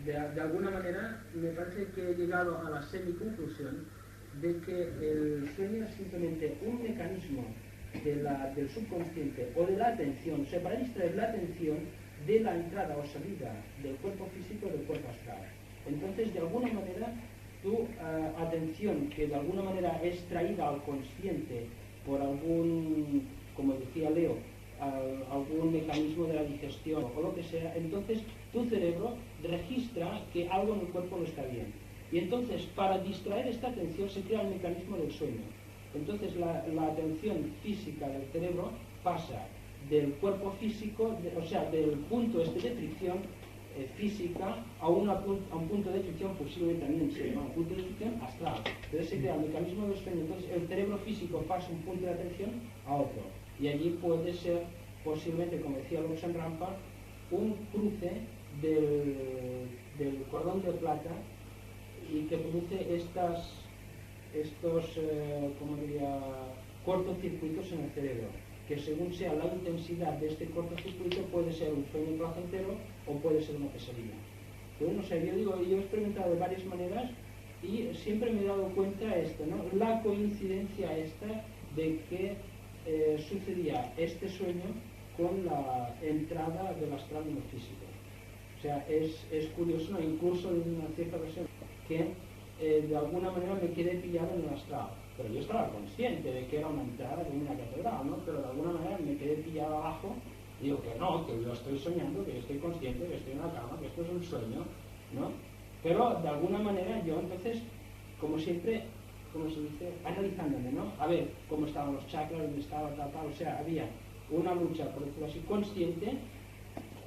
de alguna manera me parece que he llegado a la semi-conclusión de que el sueño es simplemente un mecanismo del subconsciente o de la atención, o sea, para distraer la atención de la entrada o salida del cuerpo físico del cuerpo astral. Entonces, de alguna manera, tu atención, que de alguna manera es traída al consciente por algún, como decía Leo, algún mecanismo de la digestión o lo que sea, entonces tu cerebro registra que algo en el cuerpo no está bien. Y entonces, para distraer esta atención, se crea el mecanismo del sueño. Entonces, la atención física del cerebro pasa del cuerpo físico, o sea, del punto de fricción física a un punto de fricción posiblemente también se llama un punto de fricción astral. Entonces se crea el mecanismo del sueño. Entonces el cerebro físico pasa un punto de atención a otro. Y allí puede ser posiblemente, como decía Lobsang Rampa, un cruce del cordón de plata y que produce estos como diría, cortocircuitos en el cerebro, que según sea la intensidad de este cortocircuito puede ser un sueño placentero o puede ser una pesadilla. Entonces, no sé, yo he experimentado de varias maneras y siempre me he dado cuenta esto, ¿no? La coincidencia esta de que sucedía este sueño con la entrada del astral en lo físico. O sea, es curioso, ¿no? Incluso en una cierta ocasión que de alguna manera me quedé pillado en el astral. Pero yo estaba consciente de que era una entrada de una catedral, ¿no? Pero de alguna manera me quedé pillado abajo y digo que no, que yo estoy soñando, que yo estoy consciente, que estoy en la cama, que esto es un sueño, ¿no? Pero de alguna manera yo entonces, como siempre, como se dice, analizándome, ¿no? A ver cómo estaban los chakras, dónde estaba, tal, o sea, había una lucha, por decirlo así, consciente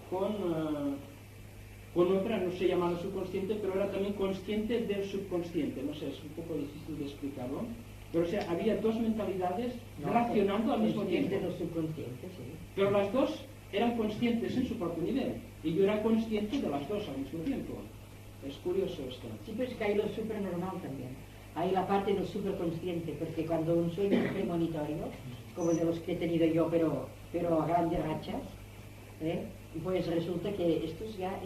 con otra, no sé llamarlo subconsciente, pero era también consciente del subconsciente, no sé, es un poco difícil de explicarlo. Pero o sea, había dos mentalidades reaccionando al mismo tiempo. De los subconscientes, sí. Pero las dos eran conscientes en su propio nivel. Y yo era consciente de las dos al mismo tiempo. Es curioso esto. Sí, pero es que hay lo supernormal también. Hay la parte del superconsciente, porque cuando un sueño premonitorio, como el de los que he tenido yo, pero a grandes rachas, pues resulta que esto ya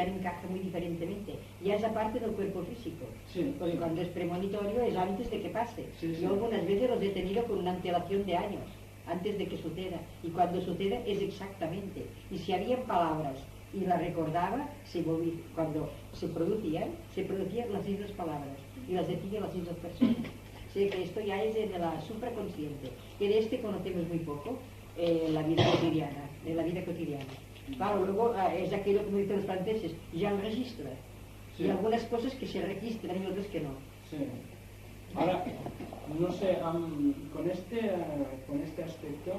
encaja muy diferentemente. Ya es aparte del cuerpo físico. Sí, porque cuando es premonitorio es antes de que pase. Sí, yo algunas veces los he tenido con una antelación de años, antes de que suceda. Y cuando suceda es exactamente. Y si había palabras y las recordaba, cuando se producían las mismas palabras y las decían las mismas personas. O sea que esto ya es de la supraconsciente, que de este conocemos muy poco en la vida cotidiana. Claro, luego es aquello que dicen los franceses, ya lo registra. Sí. Y algunas cosas que se registran y otras que no. Sí. Ahora, no sé, con este aspecto,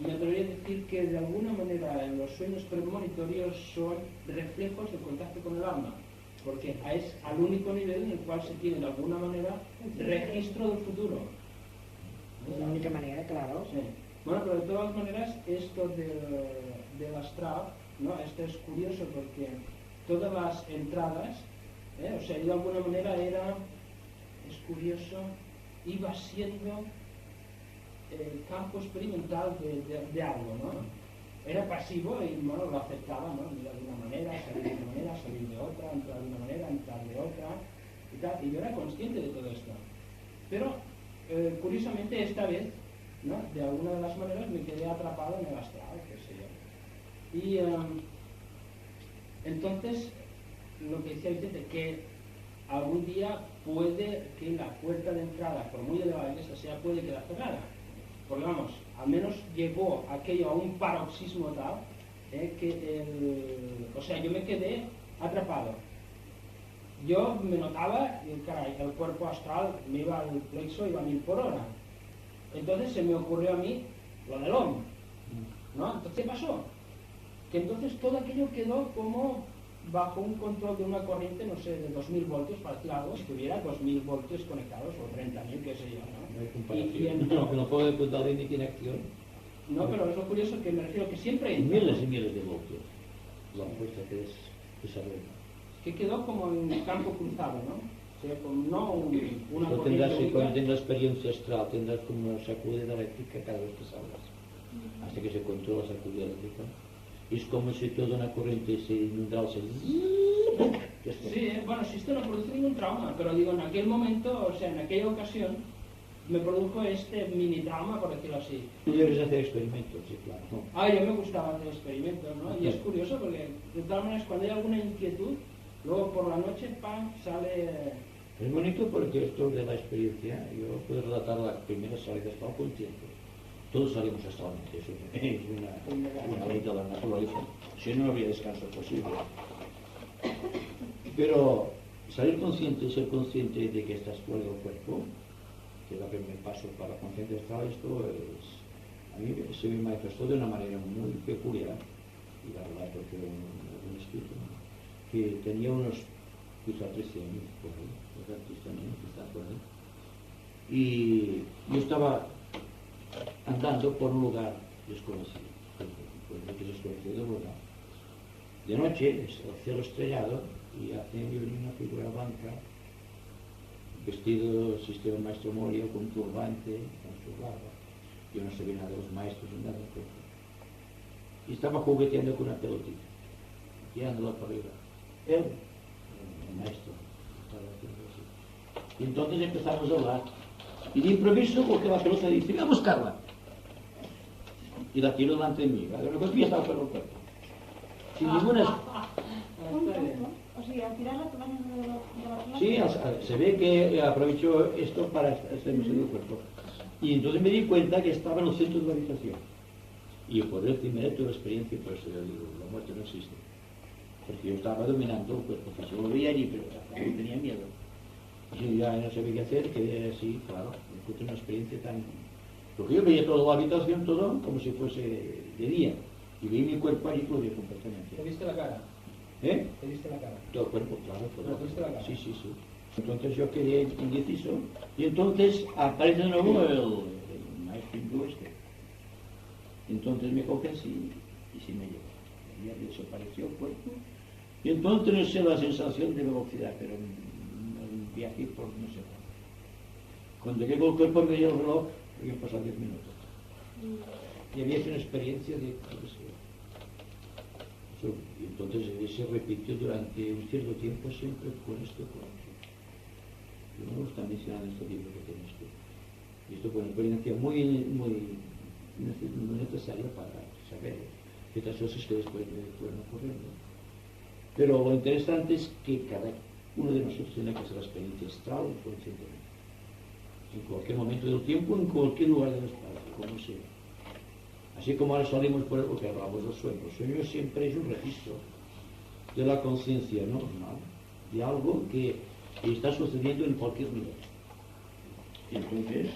me atrevería a decir que de alguna manera los sueños premonitorios son reflejos del contacto con el alma, porque es al único nivel en el cual se tiene de alguna manera registro del futuro. De la única manera, claro. Sí. Bueno, pero de todas maneras, esto del astral, ¿no? Esto es curioso porque todas las entradas, o sea, de alguna manera es curioso, iba siendo el campo experimental de algo, ¿no? Era pasivo y bueno, lo aceptaba, ¿no? De alguna manera, salir de una manera, salir de otra, entrar de una manera, entrar de otra, y tal. Y yo era consciente de todo esto. Pero, curiosamente, esta vez, ¿no? De alguna de las maneras me quedé atrapado en el astral, qué sé yo. Y entonces, lo que decía Vicente, que algún día puede que la puerta de entrada, por muy elevada que esta sea, puede quedar cerrada. Porque vamos, al menos llegó aquello a un paroxismo tal, o sea, yo me quedé atrapado. Yo me notaba, caray, el cuerpo astral me iba al plexo, iba a 1000 por hora. Entonces se me ocurrió a mí lo del OM, ¿no? Entonces, ¿qué pasó? Que entonces todo aquello quedó como bajo un control de una corriente, no sé, de 2000 voltios, para decir algo, si tuviera 2000 voltios conectados, o 30.000, qué sé yo, ¿no? No hay comparación. No puede contar ni tiene acción. No, pero es lo curioso que me refiero que siempre hay miles y miles de voltios. La fuerza que es desarrollo. Que quedó como en un campo cruzado, ¿no? O sea, como no una corriente. Cuando tengas experiencia astral, tendrás como una sacudida eléctrica cada vez que salgas. Hasta que se controla la sacudida eléctrica. Es como si toda una corriente se inundase ¿Qué es esto? Sí, bueno, si esto no produce ningún trauma, pero digo, en aquel momento, o sea, en aquella ocasión, me produjo este mini trauma, por decirlo así. Tú debes hacer experimentos, sí, claro. ¿No? Yo me gustaba hacer experimentos, ¿no? Y es curioso porque, de todas maneras, cuando hay alguna inquietud, luego por la noche, ¡pam!, sale... Es bonito porque esto de la experiencia, yo puedo relatar las primeras salidas para el concierto. Todos salimos astralmente, eso es una ley de la naturaleza. Si no, habría descanso posible. Pero salir consciente, ser consciente de que estás fuera del cuerpo, que es el primer paso para la conciencia astral, esto a mí se me manifestó de una manera muy peculiar, y la verdad es que era un escrito, ¿no? Que tenía unos quizá 13 años por ahí, quizá por ahí, y yo estaba andando por un lugar desconocido, ¿verdad? De noche, el cielo estrellado, y hace venir una figura blanca, vestido sistema maestro Moria, con un turbante, con su barba. Yo no sabía nada de los maestros ni nada, y estaba jugueteando con una pelotita, tirándola para arriba. Él, el maestro, estaba haciendo así. Y entonces empezamos a hablar, y de improviso cogí la pelota y dice, voy a buscarla. Y la tiró delante de mí, ¿vale? Lo que ya estaba por el cuerpo. Sin ninguna... O sea, al tirarla tu baño de la Sí, se ve que aprovechó esto para extenderse del cuerpo. Y entonces me di cuenta que estaba en el centro de la habitación. Y por el primer tuve experiencia, por eso yo digo, la muerte no existe. Porque yo estaba dominando el cuerpo, que yo lo veía allí, pero yo tenía miedo. Y yo ya no sabía qué hacer, quedé así, claro, me encontré una experiencia tan... Porque yo veía toda la habitación, todo como si fuese de día. Y vi mi cuerpo allí, lo vi completamente. ¿Te viste la cara? ¿Eh? ¿Te viste la cara? Todo el cuerpo, claro. Todo. ¿Te viste la cara? Sí, sí, sí. Entonces yo quedé indeciso. Y entonces aparece de nuevo el maestro hindú este. Entonces me coge así y se me lleva. Ya desapareció el cuerpo. Y entonces no sé la sensación de velocidad, pero un viaje por no sé cuánto. Cuando llegó el cuerpo me dio el reloj, había pasado 10 minutos. Y había hecho una experiencia de... Y entonces se repitió durante un cierto tiempo siempre con este cuento. Yo me gusta mencionar en este libro que tienes tú. Y esto fue una experiencia muy necesaria para saber estas cosas que después me fueron ocurriendo. Pero lo interesante es que cada uno de nosotros tiene que hacer la experiencia astral conscientemente. En cualquier momento del tiempo, en cualquier lugar del espacio, como sea. Así como ahora salimos por el que hablamos del sueño. El sueño siempre es un registro de la conciencia normal, de algo que está sucediendo en cualquier nivel. Y entonces,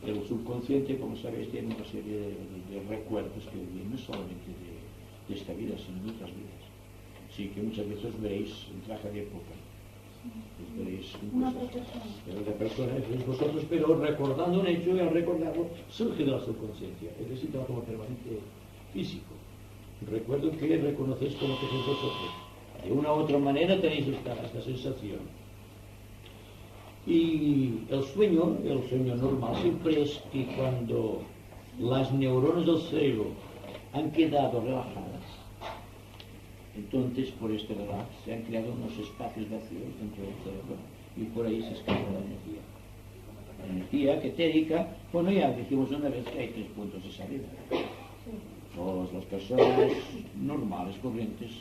el subconsciente, como sabéis, tiene una serie de recuerdos que vienen no solamente de esta vida, sino de otras vidas. Sí que muchas veces veréis en traje de época. Veréis otra persona, es vosotros, pero recordando un hecho y al recordarlo surge de la subconsciencia, es decir, de algo permanente físico. Recuerdo que reconocéis como que sois vosotros. De una u otra manera tenéis esta sensación. Y el sueño normal siempre es que cuando las neuronas del cerebro han quedado relajadas, entonces por este relax se han creado unos espacios vacíos dentro del cerebro y por ahí se escapa la energía. La energía etérica, bueno, ya dijimos una vez que hay 3 puntos de salida. Todas las personas normales, corrientes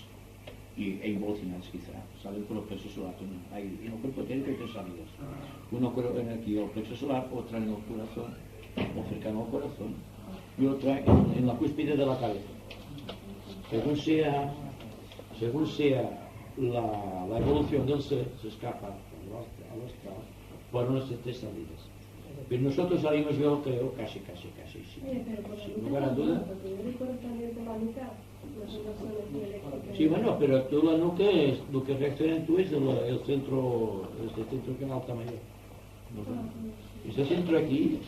e involucionadas quizá, salen por el plexo solar. En el cuerpo etérico hay 3 salidas. Una aquí en el plexo solar, otra en el corazón, o cercano al corazón, y otra en la cúspide de la cabeza. Según sea la evolución del ser, se escapa al astral por unas 3 salidas. Pero nosotros salimos, yo creo, casi, sí. Sin lugar a duda. Sí, bueno, pero tú la nuca, lo que reacciona en tú es el centro que es alta mayor. Este centro aquí,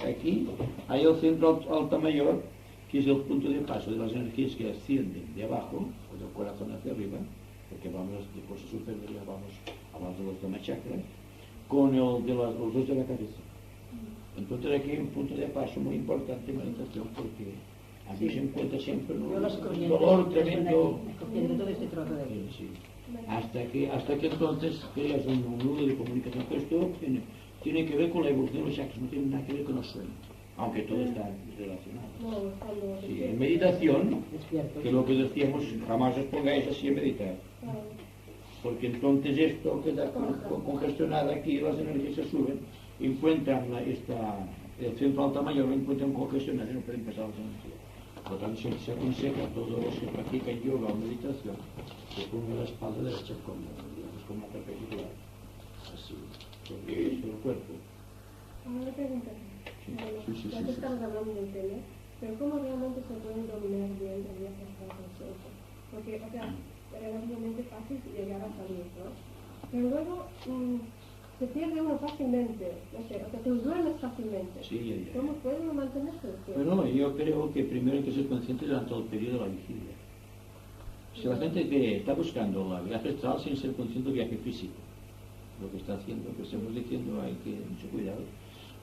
hay el centro alta mayor, que es el punto de paso de las energías que ascienden de abajo, o del corazón hacia arriba, porque vamos de cosas superiores, vamos hablando de los demás chakras, con los dos de la cabeza. Entonces aquí hay un punto de paso muy importante en meditación, porque aquí se encuentra siempre un dolor tremendo. Cogiendo todo este trozo de aquí. Sí. Hasta que entonces creas un nudo de comunicación. Pero esto tiene que ver con la evolución de los chakras, no tiene nada que ver con los sueños, aunque todo está relacionado. Sí, en meditación, que es lo que decíamos, jamás os pongáis así a meditar. Porque entonces esto queda congestionado aquí, las energías se suben, encuentran el centro alta mayor, lo encuentran congestionado y no pueden pasar las energías. Por lo tanto, se aconseja a todos los que practican yoga o meditación que pongan la espalda derecha como una perpendicular, así, porque es el cuerpo. Una pregunta. Ya que estamos hablando del tema, pero ¿cómo realmente se puede dominar bien el viaje hasta la conciencia? Porque, o sea, relativamente fácil llegar a salir, ¿no? Pero luego se pierde uno fácilmente, no sé, o sea, te duermes fácilmente. Sí, ¿Cómo puede uno mantenerse? Bueno, yo creo que primero hay que ser consciente durante todo el periodo de la vigilia. Si la gente que está buscando la viaje astral sin ser consciente del viaje físico, lo que está haciendo, que estamos diciendo, hay que mucho cuidado,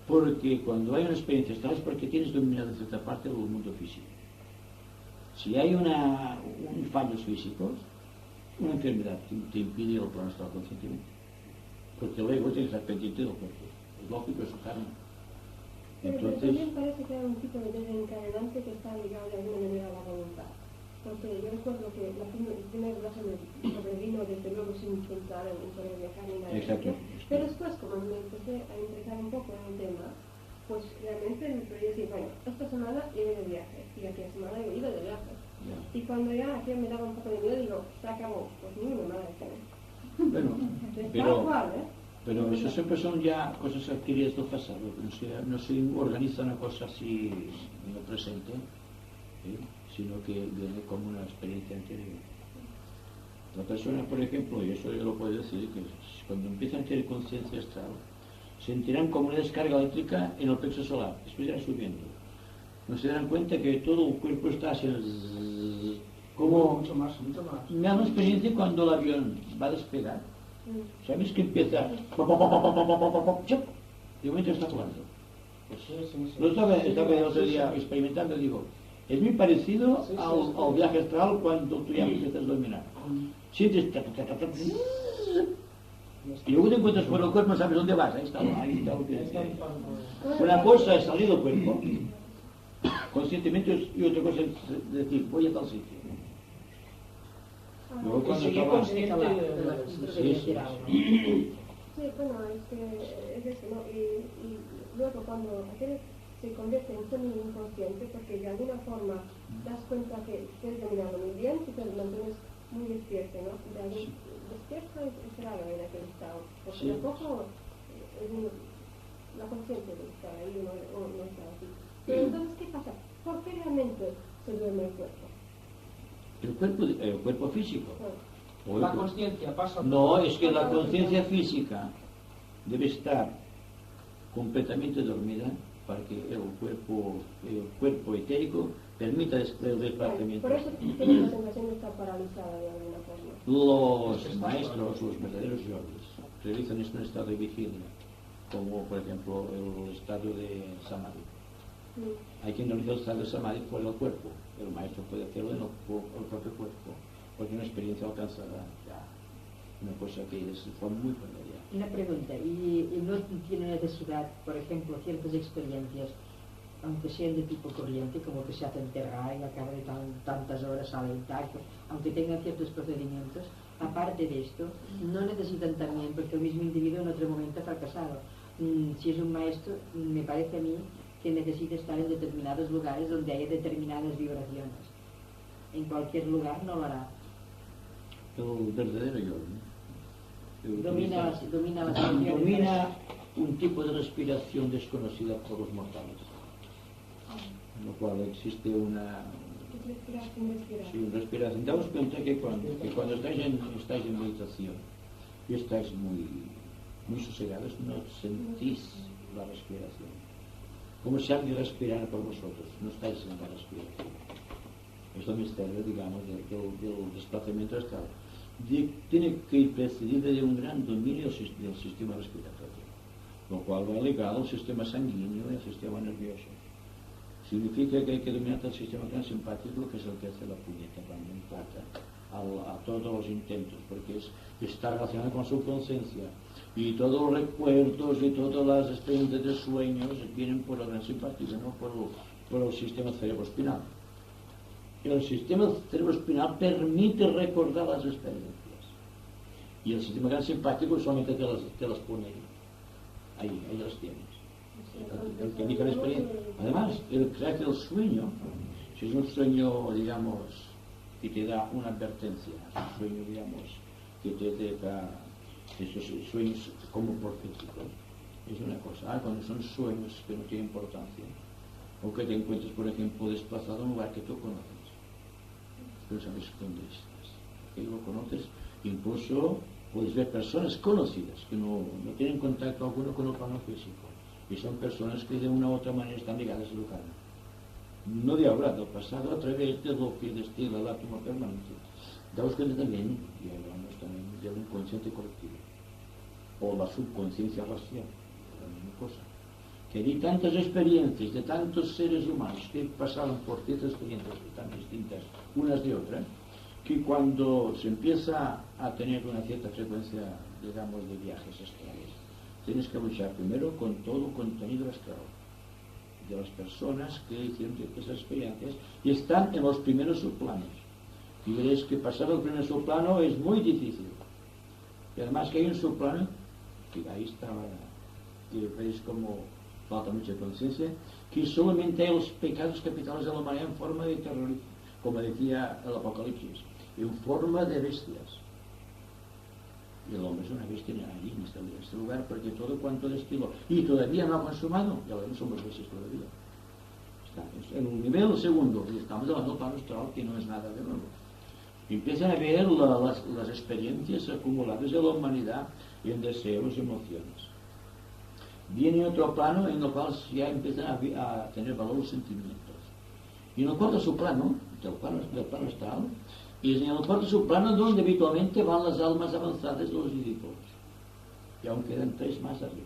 porque cuando hay una experiencia astral es porque tienes dominado cierta parte del mundo físico. Si hay un fallos físicos, una enfermedad te impide el plano astral conscientemente, porque el ego tiene que estar pendiente del cuerpo, es lógico, es su karma. Pero también parece que hay un tipo de desencadenante que está ligado de alguna manera a la voluntad. Porque yo recuerdo que el primer brazo me sobrevino desde luego sin pensar en poder viajar ni nada. Exacto. Pero después, como me empecé a interesar un poco en el tema, pues realmente me podía decir, bueno, esta semana iré de viaje, y aquella semana yo iba de viaje. Ya. Y cuando ya aquí me daba un poco de miedo, digo, se acabó, pues ni una madre. Bueno, Tal cual, pero eso siempre son ya cosas adquiridas del pasado, no se organiza una cosa así en el presente, sino que viene como una experiencia anterior. La persona, por ejemplo, y eso yo lo puedo decir, que cuando empiezan a tener conciencia astral, sentirán como una descarga eléctrica en el plexo solar, después irá subiendo. No se darán cuenta que todo el cuerpo está haciendo como mucho más. me da una experiencia cuando el avión va a despegar. ¿Sabes que empieza? Y de momento está jugando. Lo estaba el otro día experimentando y digo, es muy parecido al viaje astral cuando tú ya empiezas a dominar. Sientes y luego te encuentras por el cuerpo, no sabes dónde vas, ahí está lo que decía. Una cosa es salir del cuerpo conscientemente y otra cosa es decir, voy a tal sitio. Luego cuando Seguir acabas... consciente Sí, bueno, es eso, ¿no? Y luego cuando aquel se convierte en semi-inconsciente, porque de alguna forma das cuenta que puedes dominarlo muy bien, si te mantienes muy despierto, ¿no? Despierto es raro en aquel estado, porque tampoco la conciencia de estar ahí no está así. Pero entonces, ¿qué pasa? ¿Por qué realmente se duerme el cuerpo? El cuerpo físico. La conciencia pasa. No, es que la conciencia física debe estar completamente dormida para que el cuerpo etérico permita el desplazamiento. Por eso tiene la sensación de estar paralizada de alguna forma. Los maestros, los verdaderos yogis, realizan esto en estado de vigilia, como por ejemplo el estado de samadhi. Hay quien realiza el estado de samadhi por el cuerpo, el maestro puede hacerlo en el propio cuerpo, porque es una experiencia alcanzada ya, una cosa que fue muy familiar. Una pregunta, ¿y no tiene necesidad, por ejemplo, ciertas experiencias, aunque sean de tipo corriente, como que se hace enterrar y acaba de tantas horas sale intacto, aunque tengan ciertos procedimientos, aparte de esto, no necesitan también, porque el mismo individuo en otro momento ha fracasado? Si es un maestro, me parece a mí que necesita estar en determinados lugares donde haya determinadas vibraciones. En cualquier lugar no lo hará. El verdadero yogi Domina un tipo de respiración desconocida por los mortales, en lo cual existe una respiración. Daos cuenta que cuando estáis en meditación y estáis muy sosegados, no sentís la respiración, como si alguien respirara por vosotros, no estáis en la respiración. Es el misterio, digamos, del desplazamiento astral. Tiene que ir precedida de un gran dominio del sistema respiratorio, lo cual va ligado al sistema sanguíneo y al sistema nervioso. Significa que hay que dominar el sistema transimpático, que es el que hace la puñeta cuando impacta a todos los intentos, porque está relacionado con su conciencia, y todos los recuerdos y todas las experiencias de sueños vienen por la gran simpática, no por el sistema cerebroespinal. El sistema cerebroespinal permite recordar las experiencias, y el sistema gran simpático solamente te las pone ahí las tienes. El que indica la experiencia. Además, el carácter del sueño, si es un sueño, digamos, que te da una advertencia, es un sueño, digamos, que te da esos sueños como proféticos, es una cosa. Cuando son sueños que no tienen importancia, o que te encuentres, por ejemplo, desplazado a un lugar que tú conoces, pero sabes dónde estás, que lo conoces, incluso puedes ver personas conocidas que no tienen contacto alguno con el plano físico, y son personas que de una u otra manera están ligadas al lugar, no de ahora, del pasado, a través de lo que destila el átomo permanente. Daos cuenta también, y hablamos también del inconsciente colectivo, o la subconsciencia racial, la misma cosa, que hay tantas experiencias de tantos seres humanos que pasaron por ciertas experiencias tan distintas unas de otras, que cuando se empieza a tener una cierta frecuencia, digamos, de viajes astrales, tienes que luchar primero con todo el contenido astral de las personas que hicieron esas experiencias y están en los primeros subplanos. Y veréis que pasar al primer subplano es muy difícil. Y además que hay un subplano, que ahí está, que veis como falta mucha conciencia, que solamente hay los pecados capitales de la humanidad en forma de terrorismo, como decía el Apocalipsis, en forma de bestias. Y el hombre es una bestia allí en este lugar, porque todo cuanto destiló y todavía no ha consumado, ya lo somos bestias todavía. Está en un nivel segundo, y estamos hablando del plano astral, que no es nada de nuevo. Empiezan a ver las experiencias acumuladas de la humanidad en deseos y emociones. Viene otro plano en el cual ya empiezan a tener valor los sentimientos. Y en el cuarto subplano, del plano astral, y es en el cuarto subplano donde habitualmente van las almas avanzadas de los discípulos. Y aún quedan 3 más arriba,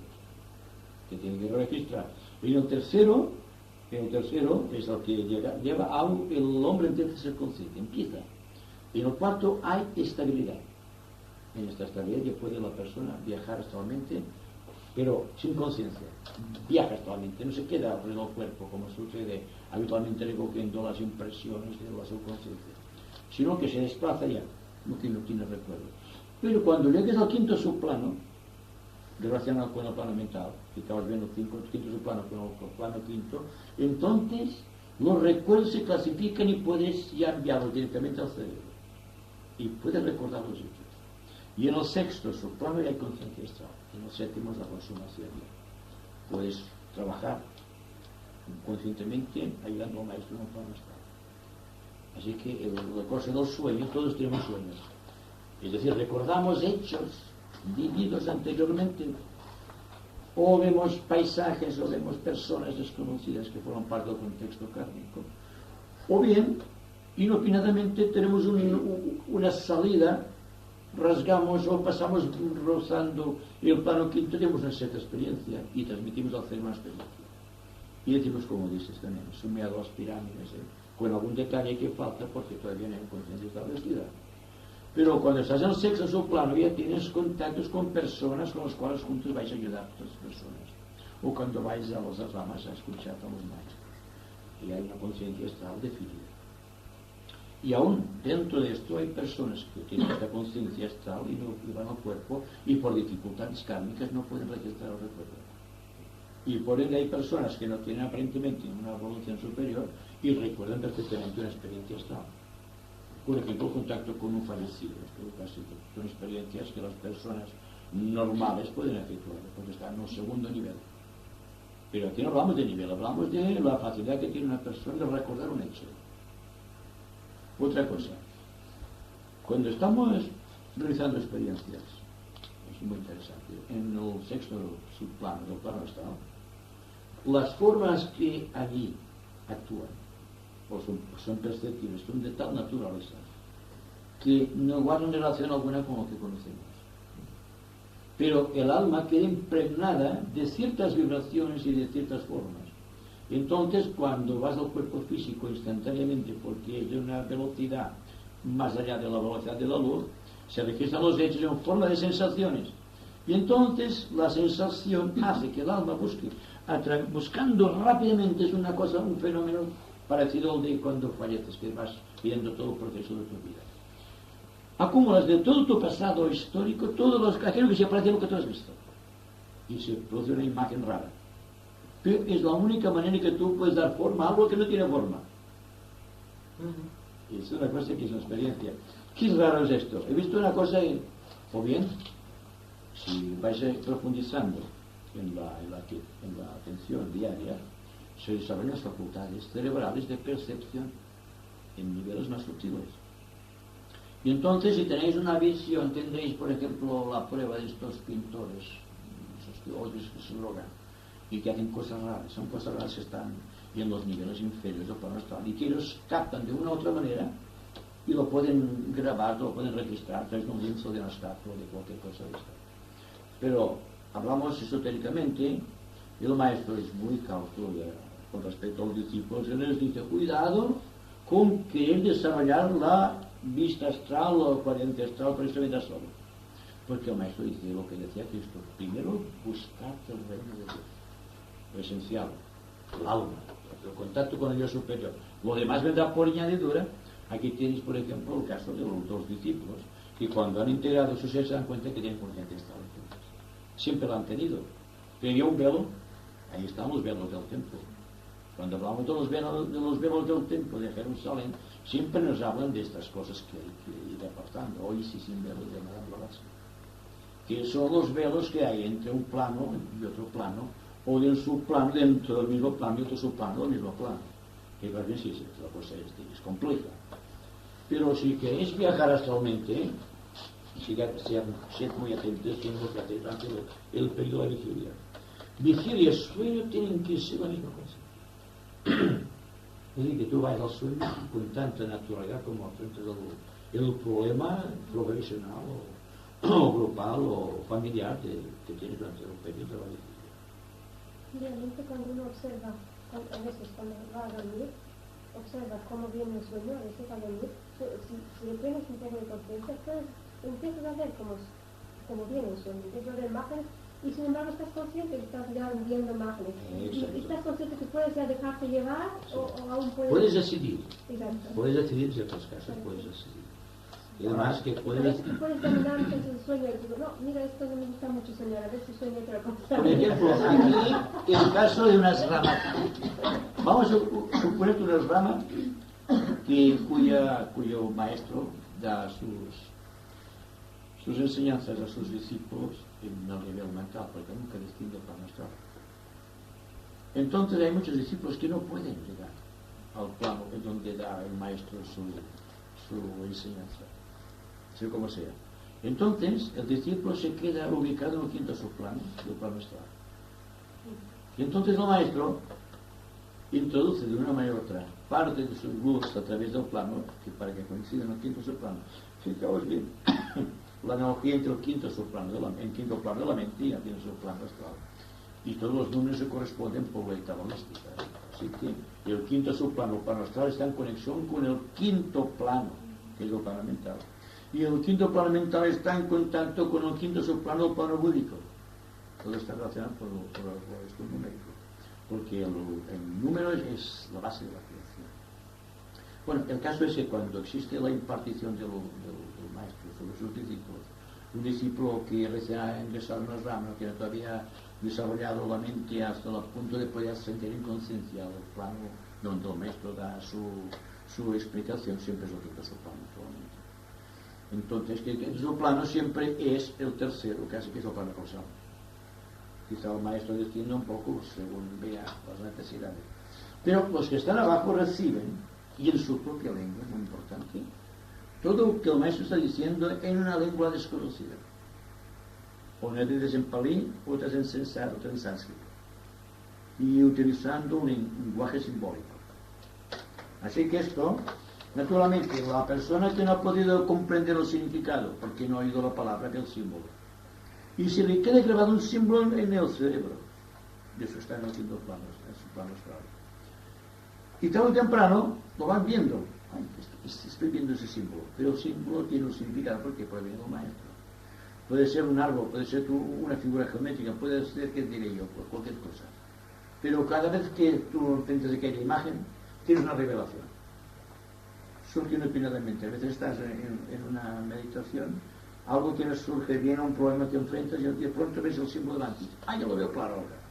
que tienen que registrar. Y el tercero es el que lleva a el hombre empieza a ser consciente, empieza. Y en el cuarto hay estabilidad. En esta estabilidad ya puede la persona viajar astralmente, pero sin conciencia. Viaja astralmente, no se queda en el cuerpo como sucede habitualmente recogiendo las impresiones de la subconsciencia, sino que se desplaza ya, no tiene recuerdo. Pero cuando llegues al quinto subplano, relacionado con el plano mental, que acabas viendo el quinto subplano con el plano quinto, entonces los recuerdos se clasifican y puedes ya enviarlos directamente al cerebro y puedes recordar los hechos. Y en el sexto subplano ya hay conciencia astral, en el séptimo es la consumación. Puedes trabajar conscientemente ayudando al maestro en el plano astral. Así que la cosa del sueño, todos tenemos sueños. Es decir, recordamos hechos vividos anteriormente, o vemos paisajes, o vemos personas desconocidas que forman parte del contexto kármico. O bien, inopinadamente, tenemos una salida, rasgamos o pasamos rozando el plano quinto, tenemos una cierta experiencia y transmitimos al cerebro una experiencia. Y decimos, como dices también, sumiado a las pirámides, con algún detalle que falta porque todavía no hay conciencia establecida. Pero cuando estás en el sexto subplano ya tienes contactos con personas con las cuales juntos vais a ayudar a otras personas. O cuando vais a las ramas a escuchar a los maestros. Y hay una conciencia astral definida. Y aún dentro de esto hay personas que tienen esta conciencia astral y no van al cuerpo y por dificultades kármicas no pueden registrar el recuerdo. Y por ende hay personas que no tienen aparentemente una evolución superior y recuerdan perfectamente una experiencia astral. Por ejemplo, el contacto con un fallecido. Son experiencias que las personas normales pueden efectuar porque están en un segundo nivel. Pero aquí no hablamos de nivel, hablamos de la facilidad que tiene una persona de recordar un hecho. Otra cosa, cuando estamos realizando experiencias, es muy interesante, en el sexto subplano del plano astral, las formas que allí actúan o son perceptibles, son de tal naturaleza que no guardan relación alguna con lo que conocemos. Pero el alma queda impregnada de ciertas vibraciones y de ciertas formas. Entonces, cuando vas al cuerpo físico instantáneamente, porque es de una velocidad más allá de la velocidad de la luz, se registran los hechos en forma de sensaciones. Y entonces la sensación hace que el alma busque, buscando rápidamente, es una cosa, un fenómeno parecido al de cuando falleces, que vas viendo todo el proceso de tu vida. Acumulas de todo tu pasado histórico aquello que se parece a lo que tú has visto. Y se produce una imagen rara. Pero es la única manera que tú puedes dar forma a algo que no tiene forma. Y es una cosa que es una experiencia. Qué raro es esto. He visto una cosa, o bien, si vais profundizando en la atención diaria, se desarrollan las facultades cerebrales de percepción en niveles más sutiles. Y entonces, si tenéis una visión, tendréis, por ejemplo, la prueba de estos pintores, esos teólogos que se drogan y que hacen cosas raras. Son cosas raras que están en los niveles inferiores del plano astral y que ellos captan de una u otra manera y lo pueden grabar, lo pueden registrar a través de un lienzo, de una estatua o de cualquier cosa de esta. Pero hablamos esotéricamente y el maestro es muy cauto con respecto a los discípulos. Él les dice, cuidado con querer desarrollar la vista astral o cuadrante astral por instrumento solo. Porque el maestro dice lo que decía Cristo, primero buscad el reino de Dios, lo esencial, el alma, el contacto con el Dios superior. Lo demás vendrá por añadidura. Aquí tenéis, por ejemplo, el caso de los dos discípulos, que cuando han integrado su ser se dan cuenta que tienen corriente astral. Siempre lo han tenido. Pero había un velo, ahí están los velos del templo. Cuando hablamos de los velos del templo de Jerusalén, siempre nos hablan de estas cosas que hay que ir apartando. Hoy sí sin velos de Madame Blavatsky. Que son los velos que hay entre un plano y otro plano, o del subplano, dentro del mismo plano y otro subplano del mismo plano. Que más bien sí, la cosa es compleja. Pero si queréis viajar astralmente, sed muy atentos en lo que hacéis durante el periodo de vigilia. Vigilia y sueño tienen que ser la misma cosa. Es decir, que tú vayas al sueño con tanta naturalidad como frente el problema profesional o grupal o familiar que tienes durante el periodo de la vigilia. Realmente cuando uno observa, a veces cuando va a dormir, observa cómo viene el sueño, a veces al dormir, si le tienes un poco de conciencia, pues empiezas a ver cómo viene el sueño, empiezas a ver imágenes y sin embargo estás consciente que estás ya viendo imágenes. Y estás consciente que puedes ya dejarte llevar o aún puedes decidir. Exacto. Puedes decidir en ciertos casos, puedes decidir. Y además que puedes dominar antes el sueño y digo, no, mira, esto no me gusta mucho soñar, a ver si sueño otra cosa. Por ejemplo, aquí el caso de unas ramas. Vamos a suponer una rama cuyo maestro da sus enseñanzas a sus discípulos en el nivel mental, porque nunca distingue para nuestra. Entonces hay muchos discípulos que no pueden llegar al plano en donde da el maestro su enseñanza, sea como sea. Entonces el discípulo se queda ubicado en el quinto subplano del plano astral. Y entonces el maestro introduce de una manera u otra parte de su luz a través del plano, que para que coincida en el quinto subplano. Fijaos bien la analogía entre el quinto subplano de la mente y el quinto subplano astral. Y todos los números se corresponden por la tabalística. Así que el quinto subplano, el plano astral, está en conexión con el quinto plano, que es el plano mental. Y el quinto plano mental está en contacto con el quinto subplano, el plano búdico. Todo está relacionado por esto numérico. Porque el número es la base de la creación. Bueno, el caso es que cuando existe la impartición del maestro sobre sus discípulos, un discípulo que recién ha ingresado en una rama, que no todavía desarrollado la mente hasta el punto de poder sentir en conciencia el plano donde el maestro da su explicación, siempre es el quinto subplano actualmente. Entonces, que el quinto subplano siempre es el tercero, casi que es el plano causal. Quizá el maestro descienda un poco según vea las necesidades. Pero los que están abajo reciben, y en su propia lengua, muy importante, todo lo que el maestro está diciendo en una lengua desconocida. Unas veces en palí, otras en sánscrito. Y utilizando un lenguaje simbólico. Así que esto, naturalmente, la persona que no ha podido comprender el significado, porque no ha oído la palabra del símbolo, y se le queda grabado un símbolo en el cerebro, y eso está en el quinto plano, en su plano astral. Y tarde o temprano lo van viendo, Ay, estoy viendo ese símbolo, pero el símbolo tiene un significado porque puede venir un maestro. Puede ser un árbol, puede ser una figura geométrica, puede ser, ¿qué diré yo? Pues cualquier cosa. Pero cada vez que tú enfrentas aquella imagen, tienes una revelación. Surge inopinadamente. A veces estás en una meditación, algo que nos surge, viene un problema que enfrentas y de pronto ves el símbolo delante. ¡Ay, yo lo veo claro ahora!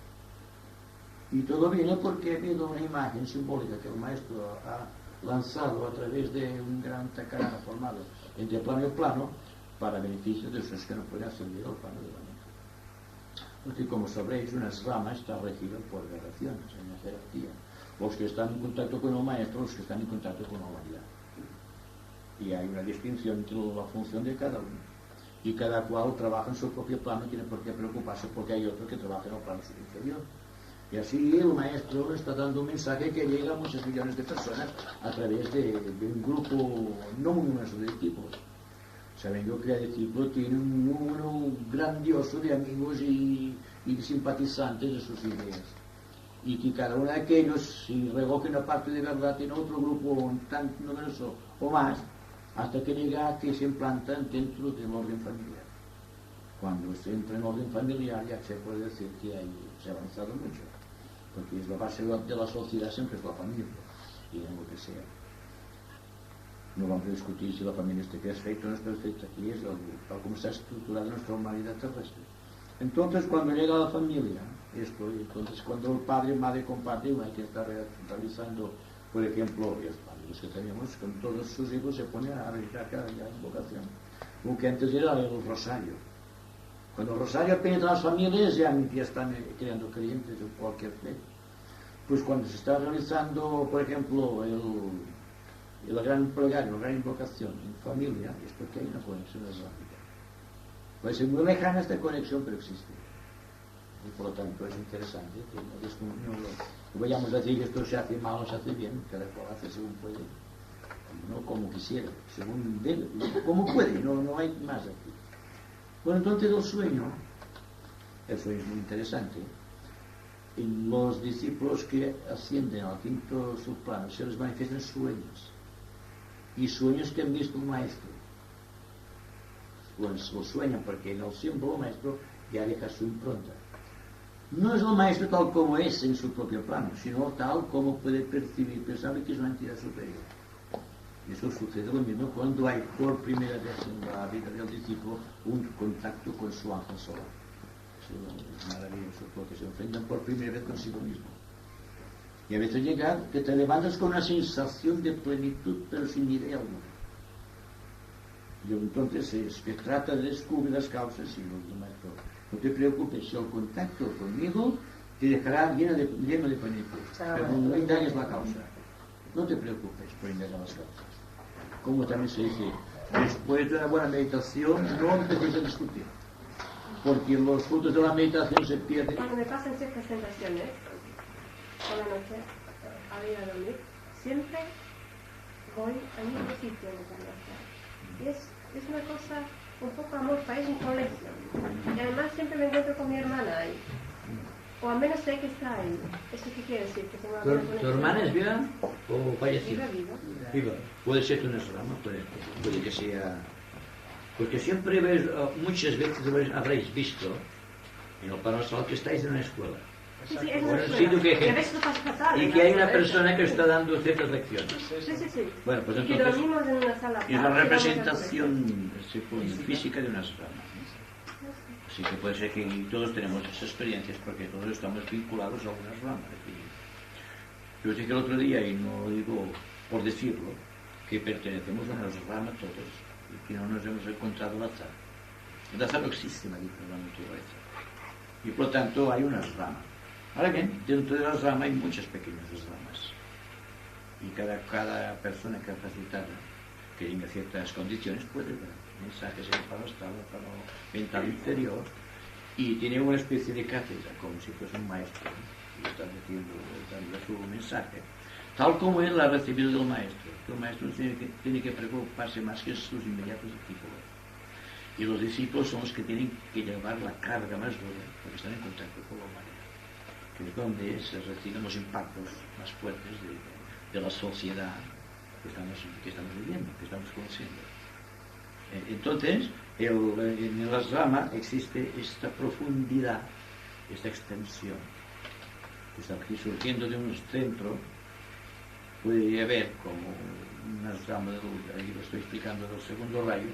Y todo viene porque ha habido una imagen simbólica que el maestro ha lanzado a través de un gran tacarana formado entre plano y plano para beneficio de esos que no pueden ascender al plano de la mente. Porque como sabréis, una rama está regida por relaciones en la jerarquía. Los que están en contacto con el maestro, los que están en contacto con la humanidad. Y hay una distinción entre la función de cada uno. Y cada cual trabaja en su propio plano, tiene por qué preocuparse porque hay otro que trabaja en el plano superior. Y así el maestro está dando un mensaje que llega a muchos millones de personas a través de un grupo no muy numeroso de discípulos. Saben que cada discípulo tiene un número grandioso de amigos y de simpatizantes de sus ideas. Y que cada uno de aquellos, si recoge una parte de verdad, tiene otro grupo tan numeroso o más, hasta que llega a que se implantan dentro del orden familiar. Cuando se entra en orden familiar ya se puede decir que se ha avanzado mucho, porque es la base de la sociedad, siempre es la familia, y en lo que sea. No vamos a discutir si la familia está perfecta o no es perfecta, aquí es tal como está estructurada nuestra humanidad terrestre. Entonces, cuando llega la familia, entonces cuando el padre, madre comparten, hay que estar realizando, por ejemplo, los que tenemos con todos sus hijos se ponen a realizar cada día invocación. Como que antes era el rosario. Cuando el rosario penetra las familias, ya están creando creyentes de cualquier fe. Pues cuando se está realizando, por ejemplo, la gran plegaria, la gran invocación en familia, es porque hay una conexión rápida. Puede ser muy lejana esta conexión, pero existe. Y por lo tanto es interesante que no vayamos a decir que esto se hace mal o se hace bien, cada cual hace según puede, no como quisiera, según debe, como puede, no hay más aquí. Bueno, entonces el sueño es muy interesante. En los discípulos que ascienden al quinto subplano se les manifiestan sueños, y sueños que han visto un maestro. Bueno, lo sueñan porque en el símbolo maestro ya deja su impronta. No es el maestro tal como es en su propio plano, sino tal como puede percibir, pensar que es una entidad superior. Y eso sucede lo mismo cuando hay por primera vez en la vida del discípulo un contacto con su ángel solar. Eso es maravilloso porque se enfrentan por primera vez consigo mismo. Y a veces llega que te levantas con una sensación de plenitud, pero sin idea alguna. Y entonces es que trata de descubrir las causas y los maestro. No te preocupes, si el contacto conmigo te dejará lleno de plenitud. Pero no indagues la causa. No te preocupes por indagar las causas. Como también se dice, después de una buena meditación, no empieces a discutir. Porque los frutos de la meditación se pierden. Cuando me pasan ciertas sensaciones, por la noche, al ir a dormir, siempre voy al mismo sitio de la noche. Y es una cosa un poco amorfa, es un colegio. Y además siempre me encuentro con mi hermana ahí. O al menos sé que está ahí. ¿Eso qué quiere decir? Que tengo una buena conexión. ¿Tu hermana es viva o fallecida? Viva. Puede ser que una rama, puede que sea. Porque siempre ves, muchas veces habréis visto en el plano astral que estáis en una escuela. Sí, es Bueno, una sí, tú que- y a veces lo pasa fatal. Y que hay una persona que está dando ciertas lecciones. Sí. Bueno, pues Y que entonces dormimos en una sala. es la representación física de unas ramas. Así que puede ser que todos tenemos esas experiencias porque todos estamos vinculados a unas ramas. Yo dije el otro día, y no lo digo por decirlo, que pertenecemos a unas ramas todos y que no nos hemos encontrado al azar. El azar no existe en la naturaleza. Y por lo tanto hay unas ramas. Ahora bien, dentro de las ramas hay muchas pequeñas ramas. Y cada persona capacitada que tenga ciertas condiciones puede ver mensajes en el plano astral, en el plano mental inferior, y tiene una especie de cátedra, como si fuese un maestro, y está dando su mensaje, tal como él la ha recibido del maestro. El maestro tiene que preocuparse más que sus inmediatos discípulos. Y los discípulos son los que tienen que llevar la carga más dura, porque están en contacto con la humanidad, que es donde se reciben los impactos más fuertes de la sociedad que estamos viviendo, que estamos conociendo. Entonces, en el asrama existe esta profundidad, esta extensión, que está aquí surgiendo de un centro. Puede haber como un asrama, ahí lo estoy explicando, del segundo rayo,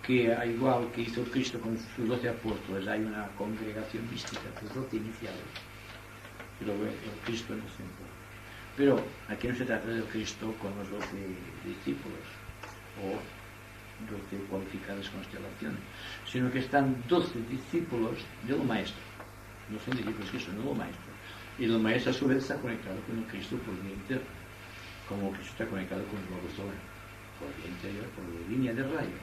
que al igual que hizo Cristo con sus 12 apóstoles, hay una congregación mística, sus 12 iniciales, y luego el Cristo en el centro. Pero aquí no se trata del Cristo con los 12 discípulos o 12 cualificadas constelaciones, sino que están 12 discípulos del Maestro. No son discípulos que son del Maestro. Y el Maestro a su vez está conectado con el Cristo por vía interna, como Cristo está conectado con el Globo Solar, por vía interior, por la línea de rayo,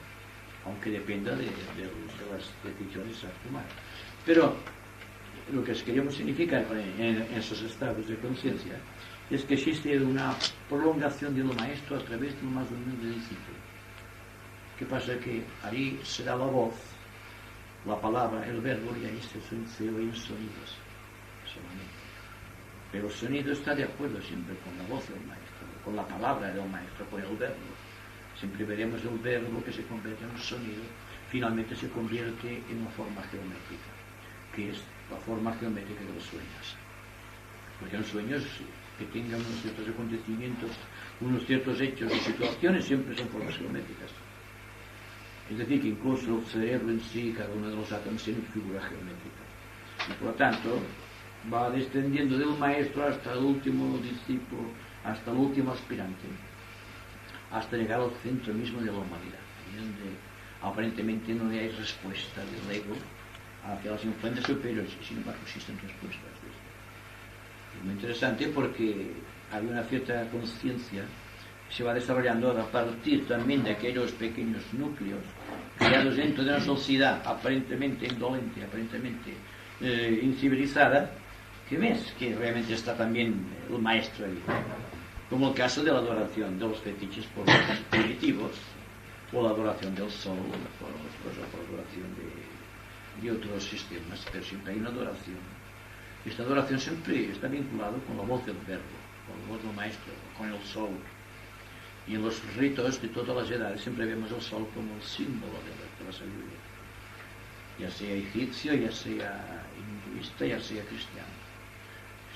aunque dependa de las decisiones a tomar. Pero lo que queríamos significar en esos estados de conciencia es que existe una prolongación del Maestro a través del más humilde discípulo. ¿Qué pasa? Que ahí se da la voz, la palabra, el verbo, y ahí se oyen sonidos solamente. Pero el sonido está de acuerdo siempre con la voz del Maestro, con la palabra del Maestro, con el verbo. Siempre veremos el verbo que se convierte en un sonido, finalmente se convierte en una forma geométrica, que es la forma geométrica de los sueños. Porque los sueños que tengan unos ciertos acontecimientos, unos ciertos hechos y situaciones, siempre son formas geométricas. Es decir, que incluso el cerebro en sí, cada uno de los átomos tiene figura geométrica. Y por lo tanto, va descendiendo del maestro hasta el último discípulo, hasta el último aspirante, hasta llegar al centro mismo de la humanidad, donde aparentemente no hay respuesta del ego hacia las influencias superiores, y sin embargo existen respuestas. Es muy interesante porque hay una cierta conciencia que se va desarrollando a partir también de aquellos pequeños núcleos creados dentro de una sociedad aparentemente indolente, aparentemente incivilizada, que ves que realmente está también el maestro ahí, como el caso de la adoración de los fetiches por los primitivos, o la adoración del sol, o la adoración de otros sistemas, pero siempre hay una adoración. Esta adoración siempre está vinculada con la voz del verbo, con la voz del maestro, con el sol. Y en los ritos de todas las edades siempre vemos el sol como el símbolo de la sabiduría, ya sea egipcio, ya sea hinduista, ya sea cristiano.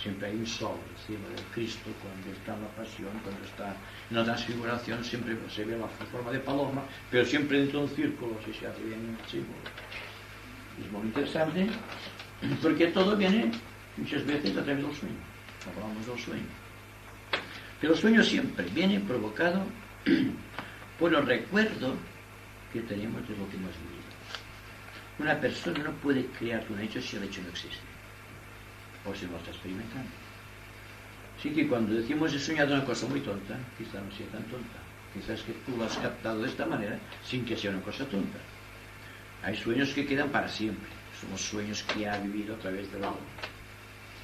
Siempre hay un sol encima del Cristo cuando está en la pasión, cuando está en la transfiguración, siempre se ve la forma de paloma, pero siempre dentro de un círculo, si se hace bien el símbolo. Es muy interesante porque todo viene muchas veces a través del sueño. Hablamos del sueño. Pero el sueño siempre viene provocado por el recuerdo que tenemos de lo que hemos vivido. Una persona no puede crear un hecho si el hecho no existe, o si no lo está experimentando. Así que cuando decimos he soñado una cosa muy tonta, quizá no sea tan tonta. Quizás que tú lo has captado de esta manera sin que sea una cosa tonta. Hay sueños que quedan para siempre. Son los sueños que ha vivido a través del alma.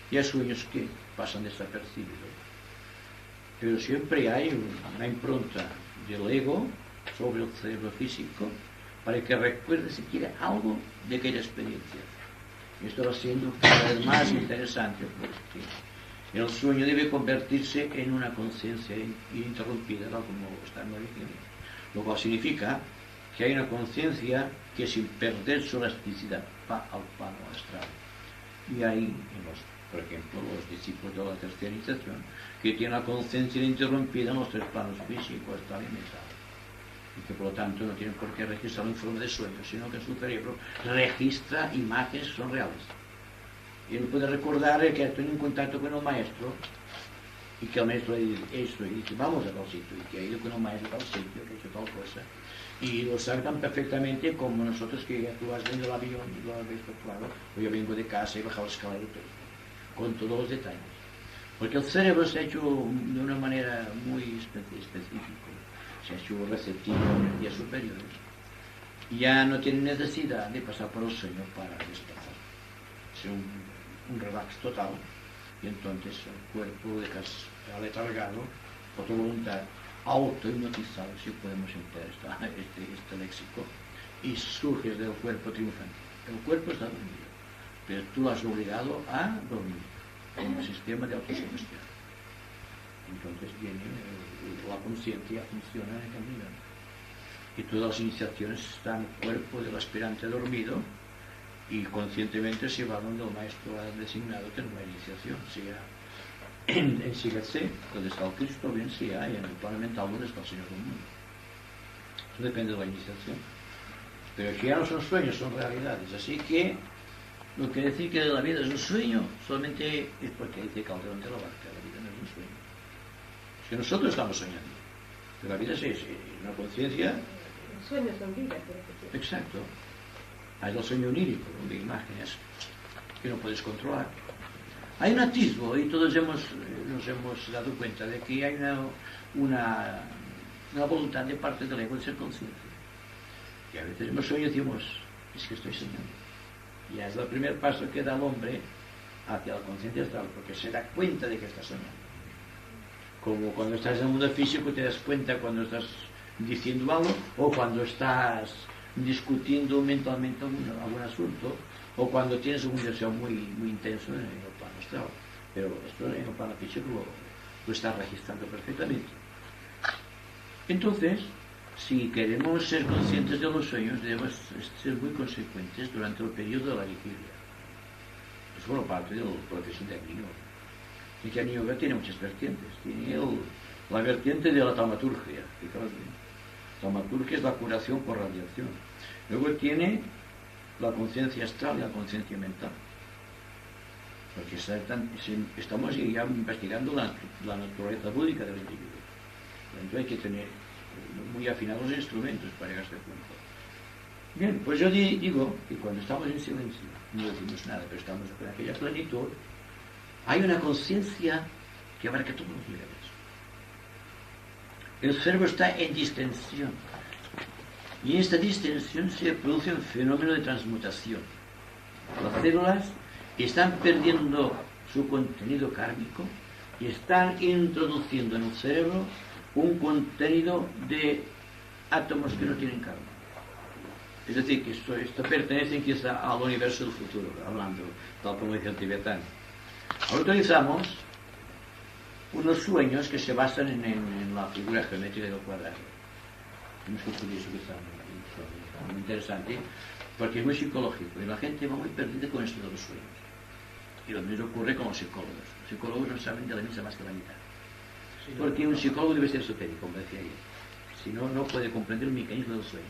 Y hay sueños que pasan desapercibidos. Pero siempre hay una impronta del ego sobre el cerebro físico para que recuerde siquiera algo de aquella experiencia. Y esto va siendo cada vez más interesante porque el sueño debe convertirse en una conciencia ininterrumpida, ¿no? Como estamos diciendo. Lo cual significa que hay una conciencia que sin perder su elasticidad va al plano astral. Y hay, por ejemplo, los discípulos de la tercera iniciación, que tienen la conciencia ininterrumpida en los tres planos físico, astral y mental. Y que por lo tanto no tienen por qué registrarlo en forma de sueño, sino que su cerebro registra imágenes que son reales. Y él puede recordar que ha tenido un contacto con el maestro y que el maestro le dice esto, y dice vamos a tal sitio, y que ha ido con el maestro a tal sitio, que ha hecho tal cosa. Y lo saben tan perfectamente como nosotros, que tú vas viendo el avión y lo has visto claro, o yo vengo de casa y he bajado la escalera y todo, con todos los detalles. Porque el cerebro se ha hecho de una manera muy específica, se ha hecho receptivo a energías superiores. Y ya no tiene necesidad de pasar por el sueño para despertar. Es un relax total, y entonces el cuerpo dejas aletargado por tu voluntad, auto-hipnotizado, si podemos emplear este léxico, y surges del cuerpo triunfante. El cuerpo está dormido, pero tú lo has obligado a dormir en un sistema de autosugestión. Entonces viene la conciencia, funciona en el nivel. Y todas las iniciaciones están en el cuerpo del aspirante dormido y conscientemente se va donde el maestro ha designado tener una iniciación, sea en Sigatse, donde está el Cristo, bien sea en el plano mental donde está el Señor del mundo. Eso depende de la iniciación. Pero que ya no son sueños, son realidades. Así que lo que decir que la vida es un sueño solamente es porque dice Calderón de la Barca, la vida no es un sueño. Es que nosotros estamos soñando. Pero la vida es una conciencia. Los sueños son vida, por ejemplo. Exacto. Hay el sueño onírico, de imágenes que no puedes controlar. Hay un atisbo y todos nos hemos dado cuenta de que hay una voluntad de parte del ego de ser consciente. Y a veces en los sueños decimos, es que estoy soñando. Ya es el primer paso que da el hombre hacia la conciencia astral, porque se da cuenta de que está soñando. Como cuando estás en el mundo físico te das cuenta cuando estás diciendo algo o cuando estás discutiendo mentalmente algún asunto o cuando tienes un deseo muy intenso en el plano astral. Pero esto en el plano físico lo estás registrando perfectamente. Entonces, si queremos ser conscientes de los sueños, debemos ser muy consecuentes durante el periodo de la vigilia. Es por parte del proceso de Agni Yoga. Y que Agni Yoga tiene muchas vertientes. Tiene la vertiente de la taumaturgia. Fijaos bien. Taumaturgia es la curación por radiación. Luego tiene la conciencia astral y la conciencia mental. Porque estamos ya investigando la naturaleza búdica del individuo. Entonces hay que tener muy afinados los instrumentos para llegar a este punto. Bien, pues yo digo que cuando estamos en silencio, no decimos nada, pero estamos con aquella plenitud, hay una conciencia que abarca todos los niveles. El cerebro está en distensión. Y en esta distensión se produce un fenómeno de transmutación. Las células están perdiendo su contenido kármico y están introduciendo en el cerebro un contenido de átomos que no tienen karma. Es decir, que esto pertenece quizá al universo del futuro, hablando tal como dice el tibetano. Ahora utilizamos unos sueños que se basan en la figura geométrica del cuadrado. Hemos concluido eso que está muy interesante, porque es muy psicológico y la gente va muy perdida con esto de los sueños. Y lo mismo ocurre con los psicólogos. Los psicólogos no saben de la misa más que la mitad. Porque un psicólogo debe ser esotérico, como decía ayer. Si no, no puede comprender el mecanismo del sueño.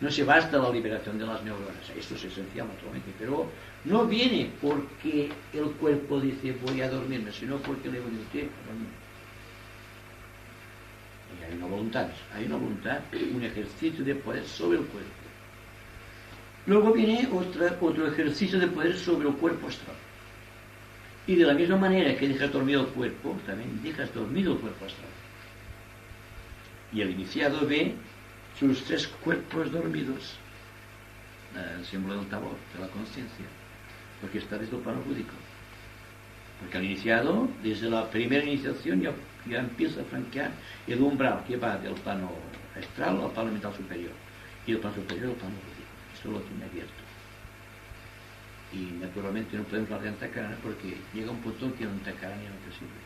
No se basta la liberación de las neuronas. Esto es esencial, naturalmente. Pero no viene porque el cuerpo dice voy a dormirme, sino porque le voy a decir y hay una voluntad, un ejercicio de poder sobre el cuerpo. Luego viene otro ejercicio de poder sobre el cuerpo astral. Y de la misma manera que dejas dormido el cuerpo, también dejas dormido el cuerpo astral. Y el iniciado ve sus 3 cuerpos dormidos, el símbolo del tabor, de la conciencia, porque está desde el plano búdico. Porque el iniciado, desde la primera iniciación, ya empieza a franquear el umbral que va del plano astral al plano mental superior, y el plano superior al plano búdico. Esto lo tiene abierto. Y naturalmente no podemos hablar de antacarana porque llega un punto en que el antacarana no te sirve.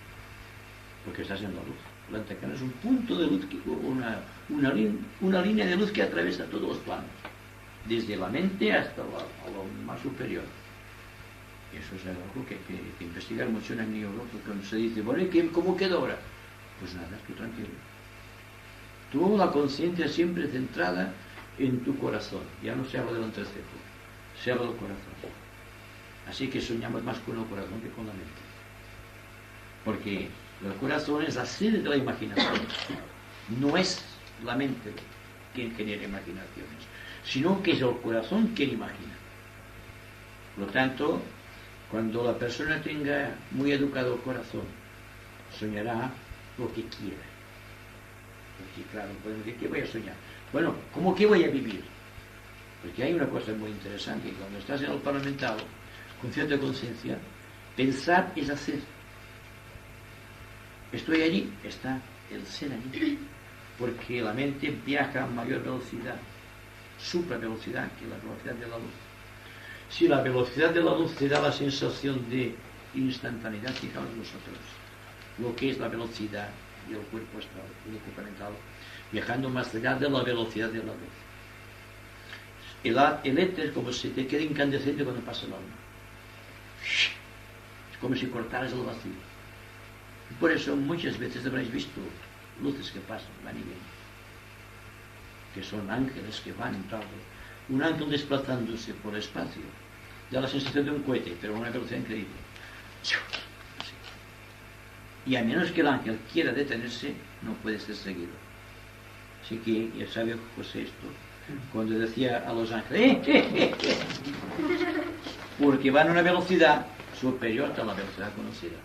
Porque estás en la luz. La antacarana es un punto de luz, una línea de luz que atraviesa todos los planos. Desde la mente hasta lo más superior. Y eso es algo que hay que investigar mucho en el Agni-Yoga, porque cuando se dice, bueno, ¿cómo queda ahora? Pues nada, tú tranquilo. Tú la conciencia siempre centrada en tu corazón. Ya no se habla del entrecejo, se habla del corazón. Así que soñamos más con el corazón que con la mente. Porque el corazón es la sede de la imaginación. No es la mente quien genera imaginaciones, sino que es el corazón quien imagina. Por lo tanto, cuando la persona tenga muy educado el corazón, soñará lo que quiera. Porque claro, podemos decir, ¿qué voy a soñar? Bueno, ¿cómo que voy a vivir? Porque hay una cosa muy interesante, cuando estás en el plano mental, con cierta conciencia, pensar es hacer. Estoy allí, está el ser allí. Porque la mente viaja a mayor velocidad, supravelocidad, que la velocidad de la luz. Si la velocidad de la luz te da la sensación de instantaneidad, fijaos vosotros, lo que es la velocidad y el cuerpo astral, el cuerpo mental, viajando más allá de la velocidad de la luz. El éter como si te queda incandescente cuando pasa el alma. Es como si cortaras el vacío. Y por eso muchas veces habréis visto luces que pasan, van y vienen, que son ángeles que van entrando. Un ángel desplazándose por el espacio da la sensación de un cohete, pero a una velocidad increíble. Y a menos que el ángel quiera detenerse, no puede ser seguido. Así que ya sabe José esto, cuando decía a los ángeles, porque van a una velocidad superior a la velocidad conocida.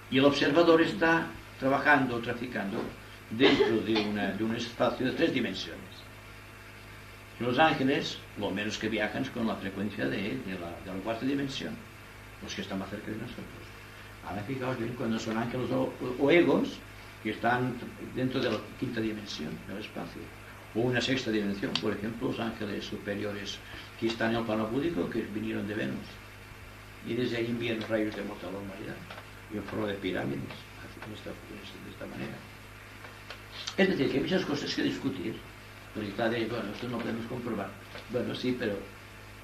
Y el observador está trabajando, traficando dentro de un espacio de 3 dimensiones. Los ángeles, lo menos que viajan es con la frecuencia de la 4ª dimensión, los que están más cerca de nosotros. Ahora fijaos bien cuando son ángeles o egos que están dentro de la 5ª dimensión del espacio, o una 6ª dimensión, por ejemplo, los ángeles superiores que están en el plano búdico, que vinieron de Venus, y desde ahí envían rayos de mortal a la humanidad, y en forma de pirámides, de esta manera. Es decir, que hay muchas cosas que discutir, porque cada día, bueno, esto no lo podemos comprobar. Bueno, sí, pero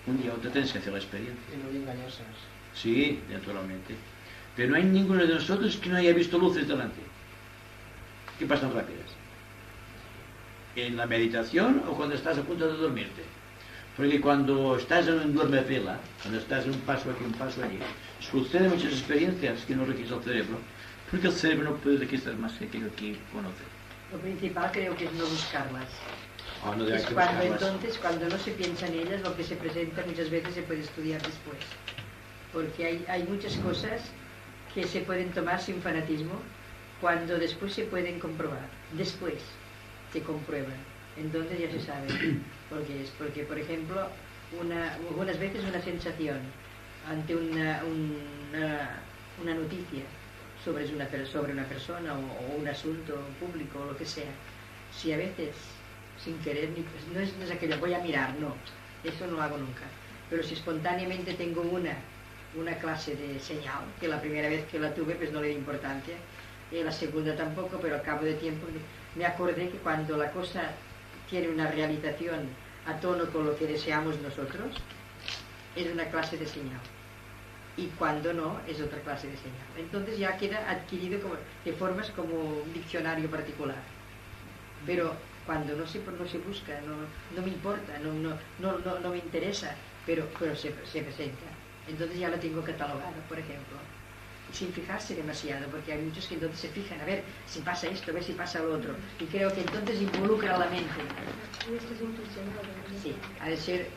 un día o otro tienes que hacer la experiencia. Y muy engañosas. Sí, naturalmente. Pero no hay ninguno de nosotros que no haya visto luces delante. ¿Qué pasan rápidas? ¿En la meditación o cuando estás a punto de dormirte? Porque cuando estás en un duerme-vela, cuando estás en un paso aquí, un paso allí, suceden muchas experiencias que no registra el cerebro, porque el cerebro no puede registrar más que aquello que conoce. Lo principal creo que es no buscarlas. No debe Es que cuando buscarlas. entonces, cuando no se piensa en ellas, lo que se presenta muchas veces se puede estudiar después. Porque hay muchas cosas que se pueden tomar sin fanatismo, cuando después se pueden comprobar. Después se comprueban. Entonces ya se sabe por qué es. Porque, por ejemplo, algunas veces una sensación ante una noticia sobre una persona o un asunto público o lo que sea, si a veces sin querer, no es aquello, voy a mirar, no, eso no lo hago nunca, pero si espontáneamente tengo una clase de señal, que la primera vez que la tuve pues no le di importancia, la segunda tampoco, pero al cabo de tiempo me acordé que cuando la cosa tiene una realización a tono con lo que deseamos nosotros, es una clase de señal. Y cuando no, es otra clase de señal. Entonces ya queda adquirido de formas como un diccionario particular. Pero cuando no se busca, no me importa, no me interesa, pero se presenta. Entonces ya lo tengo catalogado, por ejemplo, sin fijarse demasiado, porque hay muchos que entonces se fijan, a ver si pasa esto, a ver si pasa lo otro. Y creo que entonces involucra a la mente. Sí, ha de ser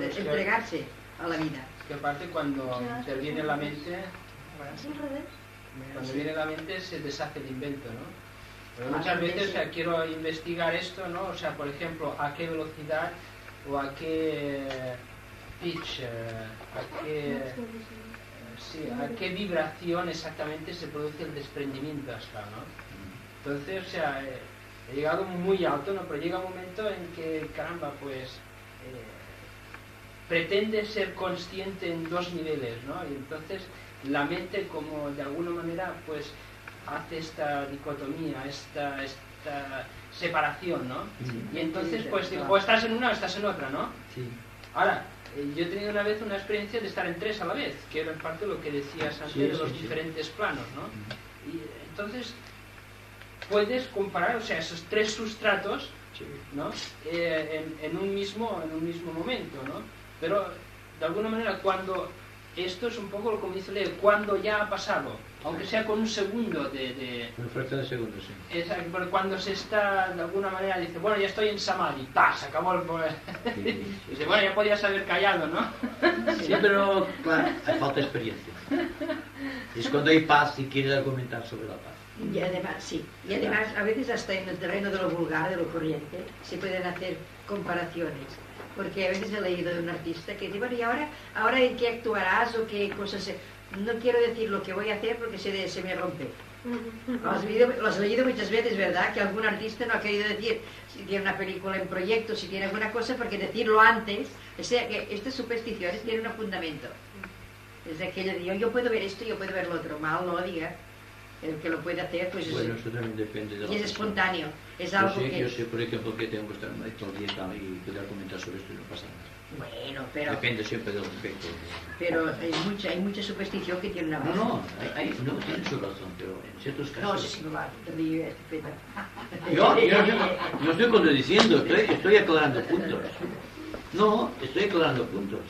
entregarse a la vida. Que aparte cuando interviene la mente, se deshace el invento, ¿no? Pero muchas veces, o sea, quiero investigar esto, ¿no? O sea, por ejemplo, a qué velocidad o a qué pitch, a qué vibración exactamente se produce el desprendimiento astral, ¿no? Entonces, o sea, he llegado muy alto, ¿no? Pero llega un momento en que, caramba, pues pretende ser consciente en 2 niveles, ¿no? Y entonces la mente, como de alguna manera, pues hace esta dicotomía, esta separación, ¿no? Sí. Y entonces, pues digo, o estás en una o estás en otra, ¿no? Sí. Ahora, yo he tenido una vez una experiencia de estar en 3 a la vez, que era parte de lo que decías antes, de los diferentes planos, ¿no? Y entonces puedes comparar, o sea, esos 3 sustratos, ¿no? En un mismo momento, ¿no? Pero de alguna manera, cuando esto es un poco como dice Leo, cuando ya ha pasado, aunque sea con un segundo de una fracción de segundo, sí. Exacto, pero cuando se está, de alguna manera, dice, bueno, ya estoy en Samadhi, ¡pah! Se acabó el... Dice, bueno, ya podías haber callado, ¿no? Sí, pero, claro, hay falta de experiencia. Es cuando hay paz y quieres argumentar sobre la paz. Y además, sí, y además a veces hasta en el terreno de lo vulgar, de lo corriente, se pueden hacer comparaciones. Porque a veces he leído de un artista que dice, bueno, ¿y ahora en qué actuarás o qué cosas? No quiero decir lo que voy a hacer porque se me rompe. Lo has leído muchas veces, ¿verdad? Que algún artista no ha querido decir si tiene una película en proyecto, si tiene alguna cosa, porque decirlo antes, o sea, que estas supersticiones tienen un fundamento. Es aquello de yo puedo ver esto, yo puedo ver lo otro, mal no lo diga. El que lo puede hacer, pues Bueno, eso también depende de la y es persona. espontáneo. Es algo Yo que... sé, por ejemplo, que tengo que estar todo el día y poder comentar sobre esto y no pasa nada. Bueno, pero Depende siempre del aspecto. hay mucha superstición que tiene una base. No, no, tiene su razón, pero en ciertos No, casos... sí, sí, no va, te río, estupenda. Yo no estoy contradiciendo, estoy aclarando puntos. No, estoy aclarando puntos.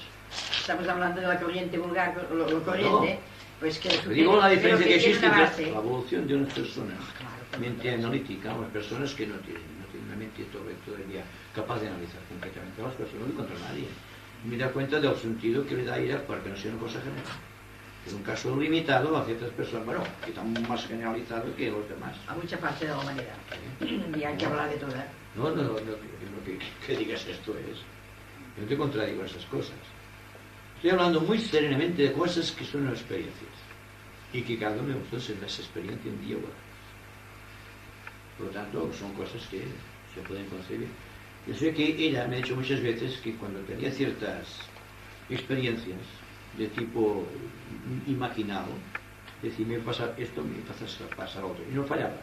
Estamos hablando de la corriente vulgar, lo corriente, pues que... Digo la diferencia que tiene existe una entre base. la evolución de unas personas, Claro, mente analítica, unas personas que no tienen una mente todavía capaz de analizar completamente las cosas, no voy contra nadie. Me da cuenta del sentido que le da ira para que no sea una cosa general. Es un caso limitado a ciertas personas, bueno, que están más generalizado que los demás. A mucha parte de la humanidad. Y hay que hablar de todas. No, que digas esto es. Yo no te contradigo esas cosas. Estoy hablando muy serenamente de cosas que son experiencias y que cada uno de nosotros las experiencia un día u otro. Por lo tanto, son cosas que se pueden concebir. Yo sé que ella me ha dicho muchas veces que cuando tenía ciertas experiencias de tipo imaginado, decía, me pasa esto, me pasa otro, y no fallaba.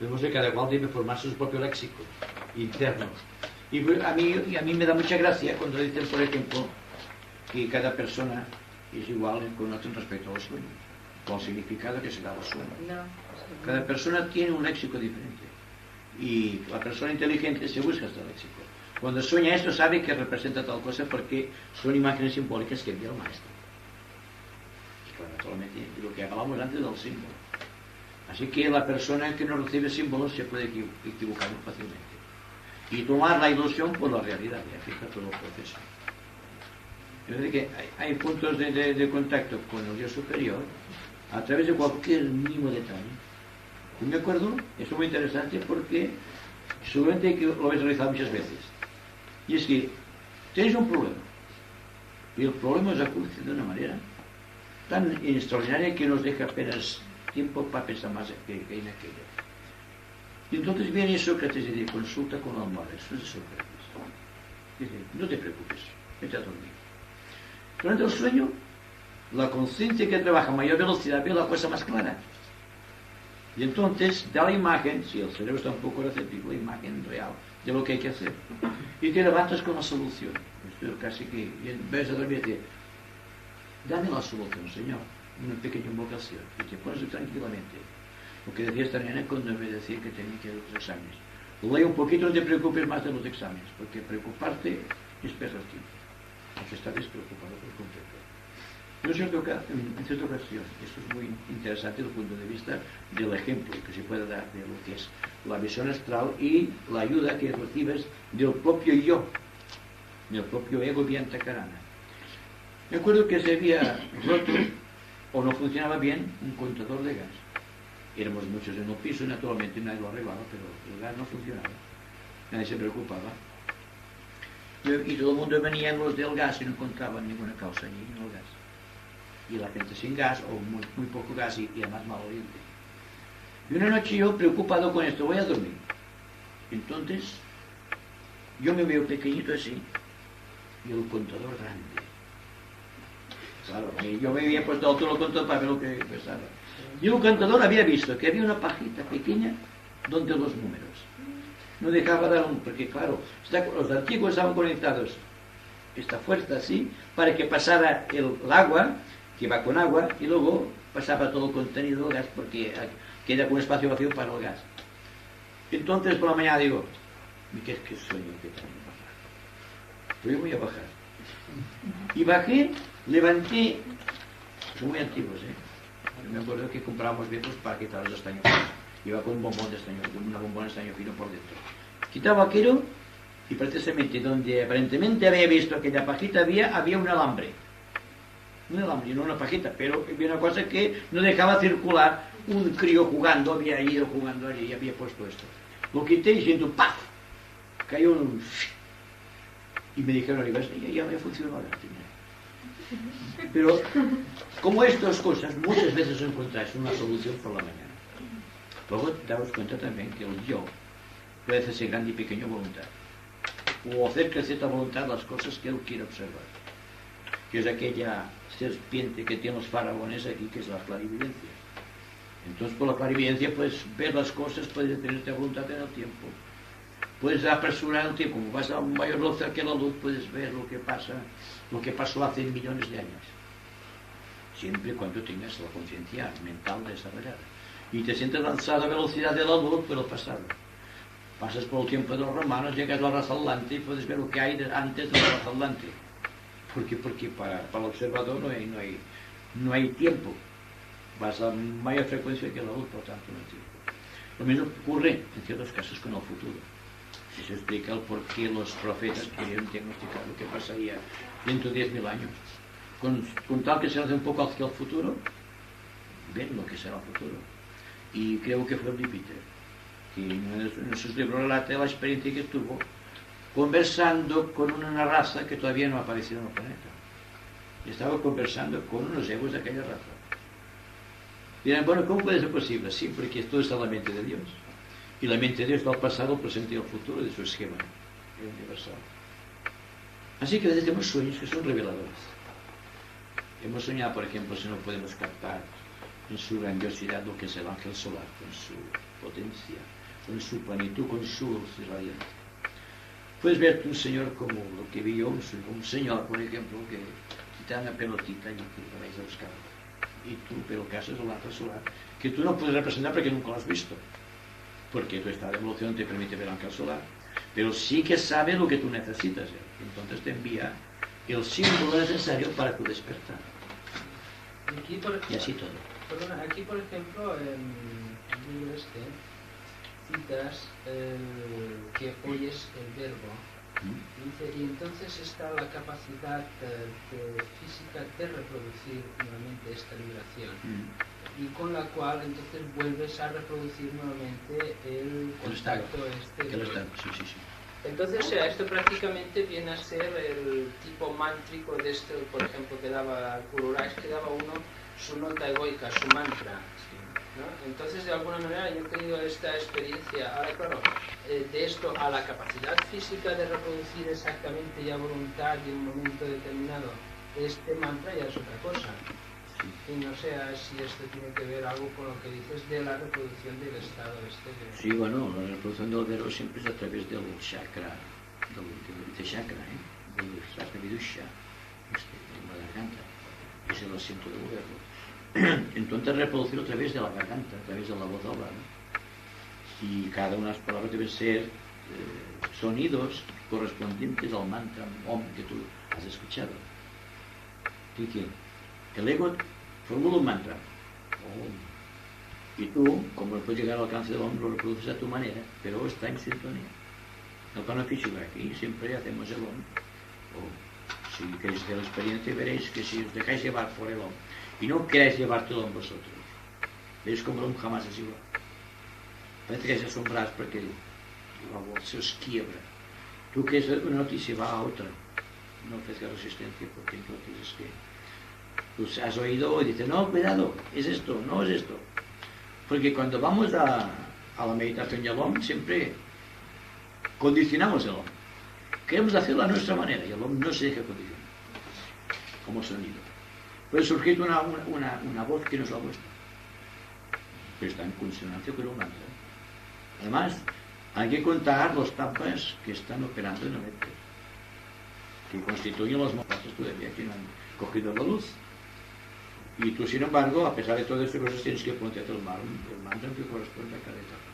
Vemos que cada cual debe formarse su propio léxico interno. Y a mí me da mucha gracia cuando dicen, por ejemplo, que cada persona es igual con respecto a los sueños, con el significado que se da a los sueños. Cada persona tiene un léxico diferente y la persona inteligente se busca este léxico. Cuando sueña esto sabe que representa tal cosa porque son imágenes simbólicas que envía el maestro. Y claro, naturalmente, lo que hablamos antes del símbolo. Así que la persona que no recibe símbolos se puede equivocar muy fácilmente y tomar la ilusión por la realidad, y aquí está todo el proceso. Es decir, que hay puntos de contacto con el Dios superior a través de cualquier mínimo detalle. Y me acuerdo, esto es muy interesante porque seguramente que lo habéis realizado muchas veces. Y es que tenéis un problema. Y el problema os acude de una manera tan extraordinaria que nos deja apenas tiempo para pensar más que en aquello. Y entonces viene Sócrates y dice, consulta con la almohada. Eso es de Sócrates. Dice, no te preocupes, vete a dormir. Durante el sueño, la conciencia que trabaja a mayor velocidad ve la cosa más clara. Y entonces da la imagen, si el cerebro está un poco receptivo, la imagen real de lo que hay que hacer. Y te levantas con la solución. Esto casi que, en vez de dormir, te dame la solución, Señor. Una pequeña invocación. Y te pones tranquilamente. Lo que decía esta mañana cuando me decía que tenía que ir a los exámenes. Lee un poquito, no te preocupes más de los exámenes, porque preocuparte es perder tiempo. Porque estás despreocupado por completo. En cierta ocasión, esto es muy interesante desde el punto de vista del ejemplo que se puede dar de lo que es la visión astral y la ayuda que recibes del propio yo, del propio ego Vyantakarana. Me acuerdo que se había roto o no funcionaba bien un contador de gas. Éramos muchos en el piso y naturalmente nadie lo arreglaba, pero el gas no funcionaba. Nadie se preocupaba. Y todo el mundo venía en los del gas y no encontraban ninguna causa allí en el gas. Y la gente sin gas, o muy poco gas y además maloliente. Y una noche yo, preocupado con esto, voy a dormir. Entonces, yo me veo pequeñito así, y el contador grande. Claro, yo me había puesto alto el contador para ver lo que pesaba. Y el contador había visto que había una pajita pequeña donde los números. No dejaba dar porque claro, los antiguos estaban conectados esta fuerza así, para que pasara el agua, que va con agua, y luego pasaba todo el contenido del gas, porque queda un espacio vacío para el gas. Entonces por la mañana digo, ¿qué sueño que tengo que bajar? Pues yo voy a bajar. Y bajé, levanté, son muy antiguos, Yo me acuerdo que comprábamos viejos para quitar los estaños finos. Iba con un bombón de estaño, con una bombona de estaño fino por dentro. Quitaba aquello y precisamente donde aparentemente había visto aquella pajita había un alambre. Un alambre, no una pajita, pero había una cosa que no dejaba circular. Un crío jugando, había ido jugando allí y había puesto esto. Lo quité y siento ¡paf! Cayó un... Y me dijeron, ya me funcionó ahora. Pero como estas cosas muchas veces encontráis una solución por la mañana. Luego daros cuenta también que el yo puede hacerse grande y pequeño voluntad, o hacer crecer a voluntad las cosas que él quiere observar, que es aquella serpiente que tienen los faraones aquí, que es la clarividencia. Entonces, por la clarividencia puedes ver las cosas, puedes detenerte a voluntad en el tiempo. Puedes apresurar el tiempo. Como vas a mayor velocidad que la luz, puedes ver lo que pasa, lo que pasó hace millones de años. Siempre cuando tengas la conciencia mental desarrollada. Y te sientes lanzado a velocidad de la luz por el pasado. Pasas por el tiempo de los romanos, llegas a la raza atlante y puedes ver lo que hay antes de la raza atlante. Porque para el observador no hay tiempo. Vas a mayor frecuencia que la luz, por tanto no hay tiempo. Lo mismo ocurre en ciertos casos con el futuro. Si se explica el por qué los profetas querían diagnosticar lo que pasaría dentro de 10.000 años. Con tal que se hace un poco hacia el futuro, ven lo que será el futuro. Y creo que fue Peter, que en sus libros relata la experiencia que tuvo conversando con una raza que todavía no ha aparecido en el planeta. Y estaba conversando con unos egos de aquella raza. Dirán, bueno, ¿cómo puede ser posible? Sí, porque esto está en la mente de Dios. Y la mente de Dios está el pasado, el presente y el futuro de su esquema universal. Así que a veces tenemos sueños que son reveladores. Hemos soñado, por ejemplo, si no podemos captar en su grandiosidad lo que es el ángel solar, con su potencia, con su plenitud, con su luz irradiante. Puedes verte un señor como lo que vi yo, un señor, por ejemplo, que te da una pelotita y que lo vais a buscar. Y tú, pero el caso es el ángel solar, que tú no puedes representar porque nunca lo has visto. Porque tu estado de evolución te permite ver el ángel solar. Pero sí que sabe lo que tú necesitas. Entonces te envía el símbolo necesario para tu despertar. Y así todo. Perdona, aquí por ejemplo, en el libro citas que oyes el verbo. Dice, y entonces está la capacidad física de reproducir nuevamente esta vibración. Y con la cual entonces vuelves a reproducir nuevamente el contacto Sí. Entonces, o sea, esto prácticamente viene a ser el tipo mántrico de esto, por ejemplo, que daba Kururaj, que daba uno su nota egoica, su mantra, ¿no? Entonces, de alguna manera, yo he tenido esta experiencia, ahora claro, de esto a la capacidad física de reproducir exactamente y a voluntad en un momento determinado este mantra ya es otra cosa. Y no sé si esto tiene que ver algo con lo que dices de la reproducción del estado Sí, bueno, la reproducción del verbo siempre es a través del chakra, del chakra, del chakra vidusha, en la garganta, es el asiento del verbo. Entonces reproducirlo a través de la garganta, a través de la voz hablada. Y cada una de las palabras deben ser sonidos correspondientes al mantra Om que tú has escuchado. ¿Y qué? El ego formula un mantra. Y tú, como no puedes llegar al alcance del Om, lo reproduces a tu manera, pero está en sintonía. El plano físico aquí siempre hacemos el Om. Si queréis hacer la experiencia, veréis que si os dejáis llevar por el Om y no queráis llevártelo en vosotros, veis como el Om jamás es igual. Parece que se asombráis porque la voz se os quiebra. Tú que es una noticia va a otra. No ofrezcas resistencia porque entonces es que pues has oído y dices, no, cuidado, es esto, no es esto. Porque cuando vamos a la meditación y al Om, siempre condicionamos el Om. Queremos hacerlo a nuestra manera y el Om no se deja condicionar como sonido. Puede surgir una voz que no es la vuestra, pero está en consonancia con un mantra. Además, hay que contar los tapas que están operando en el éter, que constituyen los momentos todavía que no han cogido la luz. Y tú, sin embargo, a pesar de todo esto, tienes que ponerte el mantra que corresponde a cada etapa.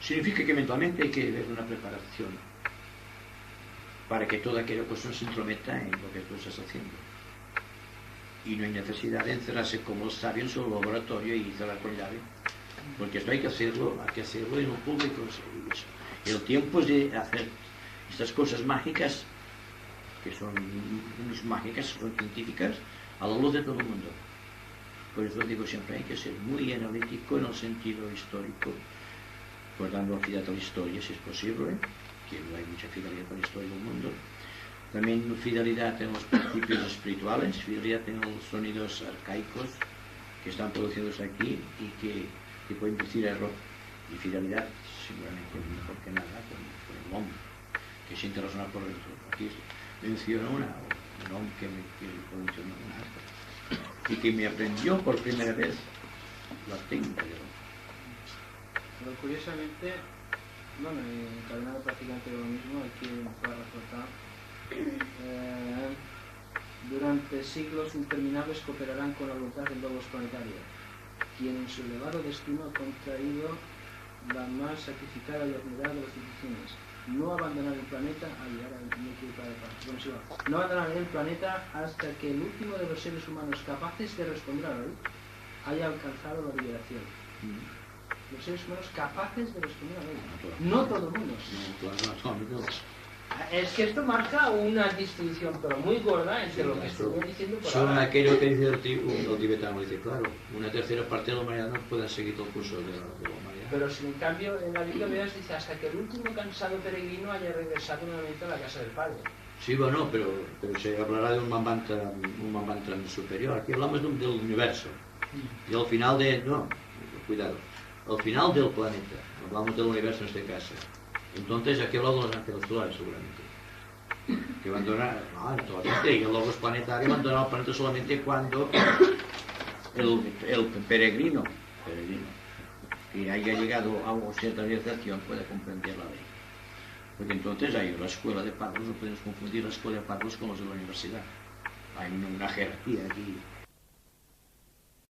Significa que mentalmente hay que ver una preparación para que toda aquella cosa se intrometa en lo que tú estás haciendo. Y no hay necesidad de encerrarse como los sabios en su laboratorio y cerrar con llave, porque esto hay que hacerlo en un público. El tiempo es de hacer estas cosas mágicas, que son mágicas, son científicas, a la luz de todo el mundo. Por eso digo siempre, hay que ser muy analítico en el sentido histórico, pues dando fidelidad a la historia si es posible, que no hay mucha fidelidad a la historia del mundo. También fidelidad en los principios espirituales, fidelidad en los sonidos arcaicos que están producidos aquí y que pueden inducir error. Y fidelidad, seguramente mejor que nada, con el hombre, que siente razonar por dentro. Aquí menciono un hombre que mencionó una y que me aprendió por primera vez las técnicas. Pero curiosamente, bueno, encadenado prácticamente lo mismo, aquí en Párrafo durante siglos interminables cooperarán con la voluntad del logos planetario, quien en su elevado destino ha contraído la más sacrificada y admirada de las instituciones. No abandonar el planeta, no abandonar el planeta hasta que el último de los seres humanos capaces de responder a la luz haya alcanzado la liberación. Los seres humanos capaces de responder a la luz. No todo el mundo. Es que esto marca una distinción, pero muy gorda entre lo que estoy diciendo por Son ahora. aquello que dice el tibetano, dice, claro, una tercera parte de la humanidad no puede seguir todo el curso de la humanidad. Pero si en cambio en la Biblia Vedas dice hasta que el último cansado peregrino haya regresado nuevamente a la casa del Padre. Sí, bueno, pero se hablará de un mantra superior. Aquí hablamos del universo. Y al final cuidado, al final del planeta, hablamos del universo en este caso. Entonces aquí hablamos de los ángeles solares seguramente. Que abandonan, el logos planetario abandona el planeta solamente cuando el peregrino que haya llegado a una cierta realización puede comprender la ley. Porque entonces hay la escuela de párvulos, no podemos confundir la escuela de párvulos con los de la universidad. Hay una jerarquía aquí